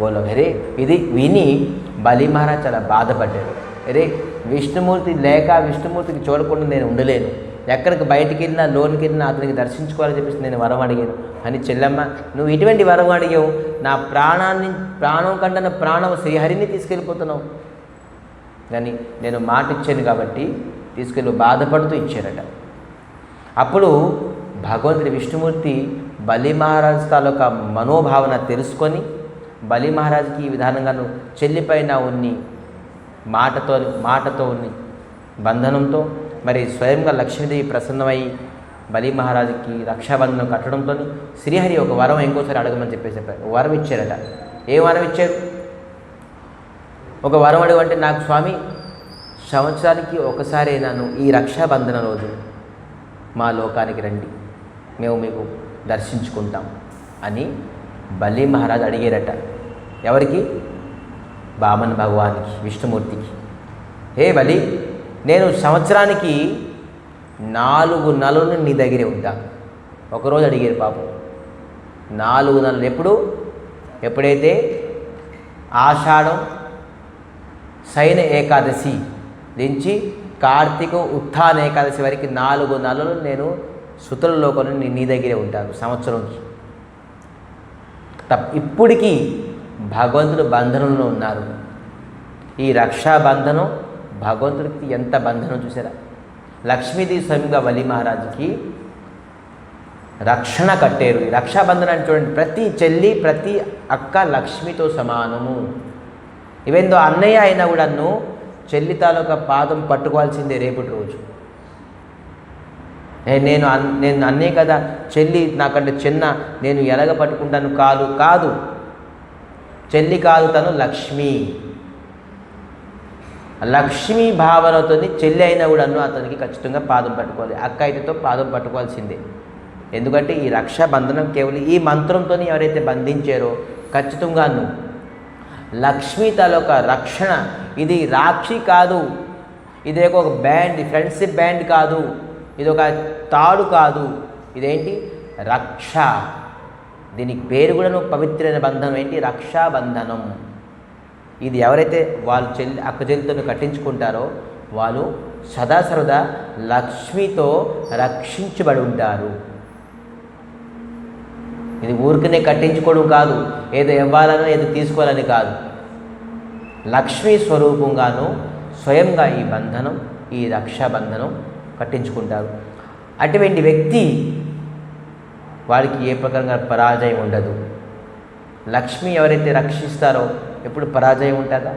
Speaker 1: గోలో. అరే ఇది విని బలి మహారాజ్ చాలా బాధపడ్డారు. అరే విష్ణుమూర్తి లేక విష్ణుమూర్తికి చూడకుండా నేను ఉండలేను, ఎక్కడికి బయటికి వెళ్ళినా లోనికి వెళ్ళినా అతనికి దర్శించుకోవాలని చెప్పేసి నేను వరం అడిగాను అని, చెల్లెమ్మ నువ్వు ఇటువంటి వరం అడిగావు, నా ప్రాణం కంటే నా ప్రాణం శ్రీహరిని తీసుకెళ్ళిపోతున్నావు, కానీ నేను మాట ఇచ్చాను కాబట్టి తీసుకెళ్ళి బాధపడుతూ ఇచ్చారట. అప్పుడు భగవంతుడి విష్ణుమూర్తి బలి మహారాజ్ తాలూకా మనోభావన తెలుసుకొని బలి మహారాజుకి ఈ విధానంగా చెల్లిపైన ఉన్ని మాటతో ఉన్ని బంధనంతో మరి స్వయంగా లక్ష్మీదేవి ప్రసన్నమై బలి మహారాజుకి రక్షాబంధనం కట్టడంతో శ్రీహరి ఒక వరం ఇంకోసారి అడగమని చెప్పేసి చెప్పారు. వరం ఇచ్చారట. ఏ వరం ఇచ్చారు? ఒక వరం అడగంటే, నాకు స్వామి సంవత్సరానికి ఒకసారి నన్ను ఈ రక్షాబంధన రోజు మా లోకానికి రండి, మేము మీకు దర్శించుకుంటాం అని బలి మహారాజు అడిగారట. ఎవరికి? వామన భగవానికి, విష్ణుమూర్తికి. హే బలి, నేను సంవత్సరానికి 4 నెలలు నీ దగ్గరే ఉంటాను. ఒకరోజు అడిగారు పాపం. 4 నెలలు ఎప్పుడైతే ఆషాఢం శయన ఏకాదశి నుంచి కార్తీక ఉత్థాన ఏకాదశి వరకు 4 నెలలు నేను సుతుల లోకంలో నీ దగ్గరే ఉంటాను సంవత్సరంకి. ఇప్పటికీ భగవంతుడు బంధనంలో ఉన్నారు. ఈ రక్షాబంధనం భగవంతుడికి ఎంత బంధనం చూసారా. లక్ష్మీదేవి స్వయంగా బలి మహారాజుకి రక్షణ కట్టారు. ఈ రక్షాబంధనాన్ని చూడండి, ప్రతి చెల్లి ప్రతి అక్క లక్ష్మితో సమానము. ఇవేందో అన్నయ్య అయినా కూడాను చెల్లి తాలూకా పాదం పట్టుకోవాల్సిందే రేపటి రోజు. నేను అన్నే కదా, చెల్లి నాకంటే చిన్న, నేను ఎలాగ పట్టుకుంటాను? కాదు, చెల్లి కాదు, తను లక్ష్మి. లక్ష్మీ భావనతో చెల్లి అయినా కూడాను అతనికి ఖచ్చితంగా పాదం పట్టుకోవాలి. అక్క అయితేతో పాదం పట్టుకోవాల్సిందే. ఎందుకంటే ఈ రక్షాబంధనం కేవలం ఈ మంత్రంతో ఎవరైతే బంధించారో ఖచ్చితంగాను లక్ష్మీ తాలూకా రక్షణ. ఇది రాక్షి కాదు, ఇది ఒక బ్యాండ్, ఫ్రెండ్షిప్ బ్యాండ్ కాదు, ఇది ఒక తాడు కాదు, ఇదేంటి? రక్ష. దీనికి పేరు కూడా పవిత్రమైన బంధనం ఏంటి? రక్షాబంధనం. ఇది ఎవరైతే వాళ్ళు అక్క చెల్లితో కట్టించుకుంటారో వాళ్ళు సదాసరదా లక్ష్మితో రక్షించబడి ఉంటారు. ఇది ఊరికనే కట్టించుకోవడం కాదు, ఏదో ఇవ్వాలని ఏదో తీసుకోవాలని కాదు. లక్ష్మీ స్వరూపంగాను స్వయంగా ఈ బంధనం, ఈ రక్షాబంధనం కట్టించుకుంటారు. అటువంటి వ్యక్తి వాడికి ఏ ప్రకారంగా పరాజయం ఉండదు. లక్ష్మి ఎవరైతే రక్షిస్తారో ఎప్పుడు పరాజయం ఉంటుందా?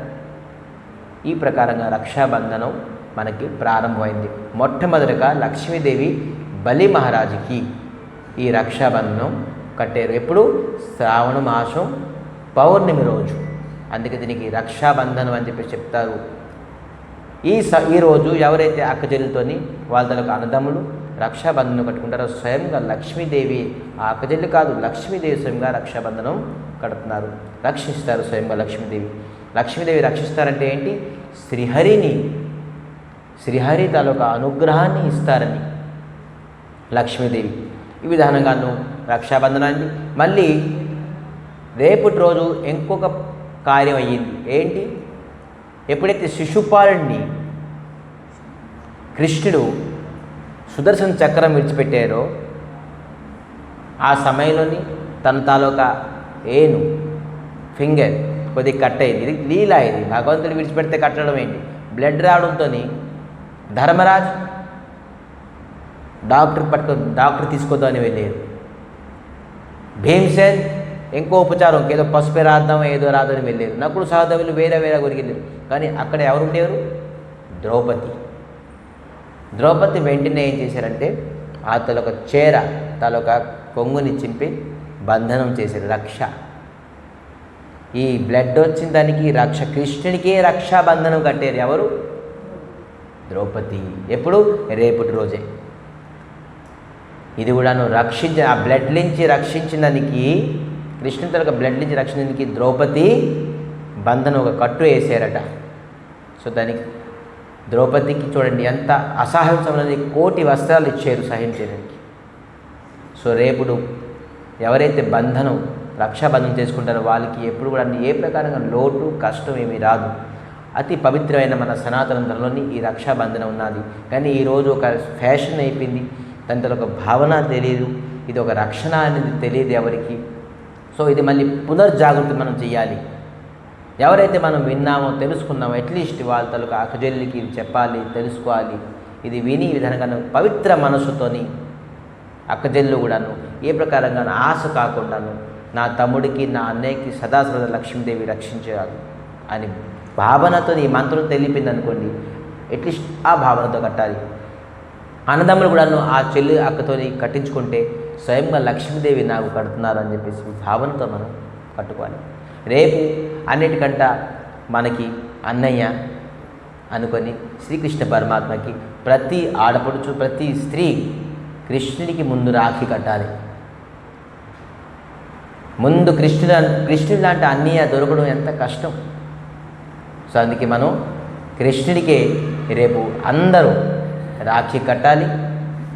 Speaker 1: ఈ ప్రకారంగా రక్షాబంధనం మనకి ప్రారంభమైంది. మొట్టమొదటిగా లక్ష్మీదేవి బలి మహారాజుకి ఈ రక్షాబంధనం కట్టారు. ఎప్పుడు? శ్రావణ మాసం పౌర్ణమి రోజు. అందుకే దీనికి రక్షాబంధనం అని చెప్పి చెప్తారు. ఈ రోజు ఎవరైతే అక్క చెల్లితోని వాళ్ళ అన్నదమ్ములు రక్షాబంధనం కట్టుకుంటారో స్వయంగా లక్ష్మీదేవి, ఆ అక్క చెల్లి కాదు, లక్ష్మీదేవి స్వయంగా రక్షాబంధనం కడుతున్నారు, రక్షిస్తారు స్వయంగా లక్ష్మీదేవి. లక్ష్మీదేవి రక్షిస్తారంటే ఏంటి? శ్రీహరి తాలూకా అనుగ్రహాన్ని ఇస్తారని లక్ష్మీదేవి. ఈ విధానంగాను రక్షాబంధనాన్ని. మళ్ళీ రేపటి రోజు ఇంకొక కార్యం అయ్యింది. ఏంటి? ఎప్పుడైతే శిశుపాలుడిని కృష్ణుడు సుదర్శన చక్రం విడిచిపెట్టారో ఆ సమయంలోని తన తాలూకా ఫింగర్ కొద్దిగా కట్ అయింది. ఇది లీలా, ఇది భగవంతుడు విడిచిపెడితే కట్టడం ఏంటి? బ్లడ్ రావడంతో ధర్మరాజ్ డాక్టర్ తీసుకొద్దామని వెళ్ళారు. భీమసేన్ ఇంకో ఉపచారం, ఏదో పసుపు రాద్దాం ఏదో రాదని వెళ్ళారు. నకులు సహదేవులు వేరే గురికి వెళ్ళారు. కానీ అక్కడ ఎవరు ఉండేవారు? ద్రౌపది వెంటనే ఏం చేశారంటే ఆ తలొక చీర తలొక కొంగుని చింపి బంధనం చేశారు. రక్ష. ఈ బ్లడ్ వచ్చిన దానికి రక్ష, కృష్ణునికే రక్షాబంధనం కట్టారు. ఎవరు? ద్రౌపది. ఎప్పుడు? రేపటి రోజే. ఇది కూడాను ఆ బ్లడ్ నుంచి రక్షించిన దానికి, కృష్ణుని తలొక బ్లడ్ నుంచి రక్షించడానికి ద్రౌపది బంధనం ఒక కట్టు వేసారట. సో దానికి ద్రౌపదికి చూడండి ఎంత అసహ్యం, కోటి వస్త్రాలు ఇచ్చారు సహించడానికి. సో రేపుడు ఎవరైతే రక్షాబంధనం చేసుకుంటారో వాళ్ళకి ఎప్పుడు కూడా ఏ ప్రకారంగా లోటు కష్టం ఏమీ రాదు. అతి పవిత్రమైన మన సనాతన ధర్మంలోని ఈ రక్షాబంధనం ఉన్నది. కానీ ఈరోజు ఒక ఫ్యాషన్ అయిపోయింది, దాంతో ఒక భావన తెలియదు, ఇది ఒక రక్షణ అనేది తెలియదు ఎవరికి. సో ఇది మళ్ళీ పునర్జాగృతి మనం చేయాలి. ఎవరైతే మనం విన్నామో తెలుసుకున్నామో అట్లీస్ట్ వాళ్ళ తలకు అక్కజల్లికి చెప్పాలి, తెలుసుకోవాలి. ఇది విని ఈ విధంగా పవిత్ర మనసుతోని అక్కజల్లు కూడాను ఏ ప్రకారంగా ఆశ కాకుండాను నా తమ్ముడికి నా అన్నయ్యకి సదాసదా లక్ష్మీదేవి రక్షించాలి అని భావనతో ఈ మంత్రం తెలిపింది అనుకోండి, అట్లీస్ట్ ఆ భావనతో కట్టాలి. అన్నదమ్ములు కూడాను ఆ చెల్లి అక్కతోని కట్టించుకుంటే స్వయంగా లక్ష్మీదేవి నాకు కడుతున్నారు అని చెప్పేసి భావనతో మనం కట్టుకోవాలి. రేపు అన్నిటికంట మనకి అన్నయ్య అనుకొని శ్రీకృష్ణ పరమాత్మకి ప్రతి ఆడపడుచు ప్రతి స్త్రీ కృష్ణుడికి ముందు రాఖీ కట్టాలి. ముందు కృష్ణుడి లాంటి అన్నయ్య దొరకడం ఎంత కష్టం. సో అందుకే మనం కృష్ణుడికే రేపు అందరూ రాఖీ కట్టాలి.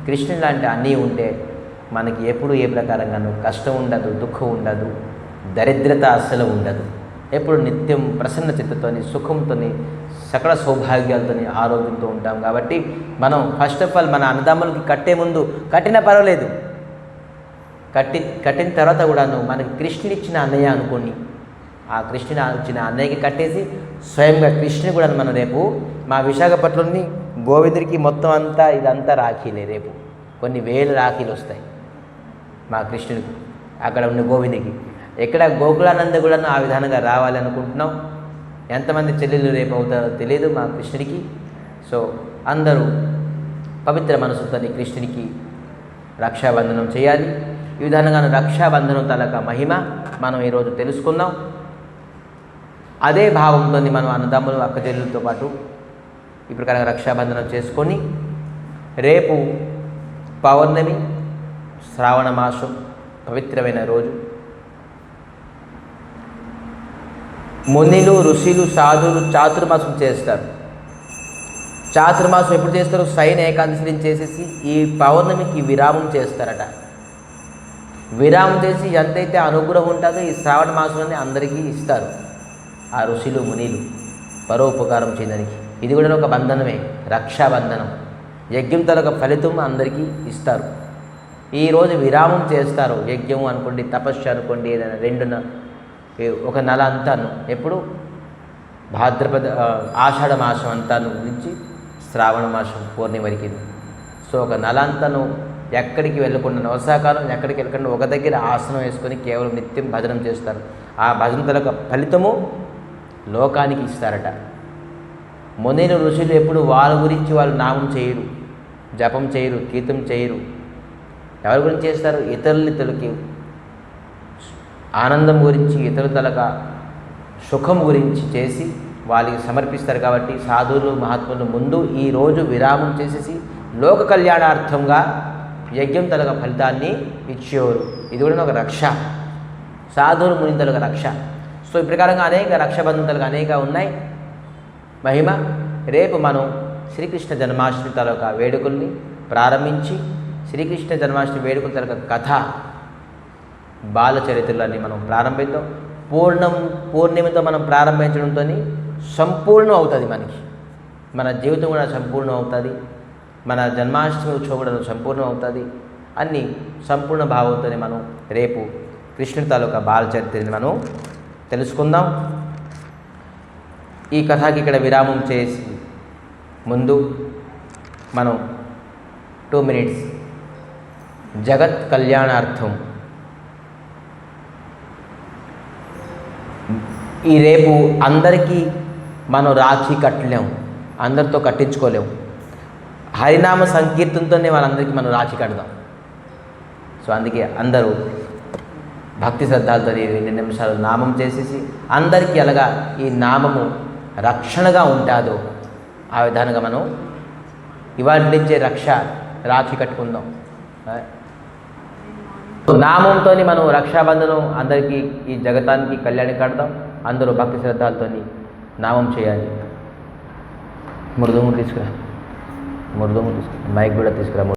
Speaker 1: కృష్ణుడి లాంటి అన్నయ్య ఉంటే మనకి ఎప్పుడు ఏ ప్రకారంగానూ కష్టం ఉండదు, దుఃఖం ఉండదు, దరిద్రత అస్సలు ఉండదు. ఎప్పుడు నిత్యం ప్రసన్న చిత్తతోని సుఖంతోని సకల సౌభాగ్యాలతోని ఆరోగ్యంతో ఉంటాం. కాబట్టి మనం ఫస్ట్ ఆఫ్ ఆల్ మన అన్నదమ్ములకి కట్టే ముందు కట్టినా పర్వాలేదు, కట్టిన తర్వాత కూడాను మనకి కృష్ణుడు ఇచ్చిన అన్నయ్య అనుకోండి, ఆ కృష్ణుని ఇచ్చిన అన్నయ్యకి కట్టేసి స్వయంగా కృష్ణుని కూడా మనం రేపు మా మా కృష్ణుడికి, అక్కడ ఉన్న గోవిందుకి. ఎక్కడ గోకులానంద కూడా ఆ విధానంగా రావాలి అనుకుంటున్నాం. ఎంతమంది చెల్లెళ్ళు రేపు అవుతారో తెలియదు మా కృష్ణుడికి. సో అందరూ పవిత్ర మనసుతో కృష్ణుడికి రక్షాబంధనం చేయాలి. ఈ విధానంగా రక్షాబంధనం తలక మహిమ మనం ఈరోజు తెలుసుకుందాం. అదే భావంతో మనం అన్నదమ్ములు అక్క చెల్లెలతో పాటు ఈ ప్రకారంగా రక్షాబంధనం చేసుకొని రేపు పౌర్ణమి, శ్రావణ మాసం పవిత్రమైన రోజు. మునిలు, ఋషులు, సాధువులు చాతుర్మాసం చేస్తారు. చాతుర్మాసం ఎప్పుడు చేస్తారు? శయన ఏకాదశిని చేసేసి ఈ పౌర్ణమికి విరామం చేస్తారట. విరామం చేసి ఎంతైతే అనుగ్రహం ఉంటుందో ఈ శ్రావణ మాసంలోనే అందరికీ ఇస్తారు ఆ ఋషులు, మునిలు పరోపకారం చేయడానికి. ఇది కూడా ఒక బంధనమే, రక్షాబంధనం. యజ్ఞం తలక ఫలితం అందరికీ ఇస్తారు. ఈరోజు విరామం చేస్తారు. యజ్ఞం అనుకోండి, తపస్సు అనుకోండి, ఏదైనా ఒక నెల అంతాను, ఎప్పుడు భాద్రపద ఆషాఢ మాసం అంతాను నుంచి శ్రావణ మాసం పూర్ణిమ వరకు. సో ఒక నెల అంతాను ఎక్కడికి వెళ్ళకుండా, నవసాకాలం ఎక్కడికి వెళ్ళకుండా ఒక దగ్గర ఆసనం వేసుకొని కేవలం నిత్యం భజనం చేస్తారు. ఆ భజన తలక ఫలితము లోకానికి ఇస్తారట. మునిలు, ఋషులు ఎప్పుడు వాళ్ళ గురించి వాళ్ళు నామం చేయరు, జపం చేయరు, కీర్తం చేయరు. ఎవరి గురించి చేస్తారు? ఇతరులకి ఆనందం గురించి, ఇతరుల తలక సుఖం గురించి చేసి వాళ్ళకి సమర్పిస్తారు. కాబట్టి సాధువులు, మహాత్ములు ముందు ఈరోజు విరామం చేసేసి లోక కళ్యాణార్థంగా యజ్ఞం తలక ఫలితాన్ని ఇచ్చేవారు. ఇది కూడా ఒక రక్ష, సాధువులు, ముని తలక రక్ష. సో ఈ ప్రకారంగా అనేక రక్షాబంధన తలక అనేక ఉన్నాయి మహిమ. రేపు మనం శ్రీకృష్ణ జన్మాష్టమి తలక వేడుకల్ని ప్రారంభించి శ్రీకృష్ణ జన్మాష్టమి వేడుకల తలక కథ బాల చరిత్రలని మనం ప్రారంభిద్దాం. పూర్ణిమతో మనం ప్రారంభించడంతో సంపూర్ణం అవుతుంది మనకి, మన జీవితం కూడా సంపూర్ణం అవుతుంది, మన జన్మాష్టమి ఉత్సవం కూడా సంపూర్ణం అవుతుంది. అన్నీ సంపూర్ణ భావంతో మనం రేపు కృష్ణుడి తాలూకా బాల చరిత్రని మనం తెలుసుకుందాం. ఈ కథకి ఇక్కడ విరామం చేసి ముందు మనం 2 minutes జగత్ కళ్యాణార్థం ఈ రేపు అందరికీ మనం రాఖీ కట్టలేము, అందరితో కట్టించుకోలేము. హరినామ సంకీర్తనతోనే వాళ్ళందరికీ మనం రాఖీ కడదాం. సో అందుకే అందరూ భక్తి శ్రద్ధలతో 2 నిమిషాలు నామం చేసేసి అందరికీ అలాగా ఈ నామము రక్షణగా ఉంటుందో ఆ విధానంగా మనం ఇవాళ నుంచే రాఖీ కట్టుకుందాం. నామంతో మనం రక్షాబంధనం అందరికీ ఈ జగతానికి కళ్యాణి కడదాం. అందరూ భక్తి శ్రద్ధలతో నామం చేయాలి. మృదంగం తీసుకురా, మైక్ కూడా తీసుకురా.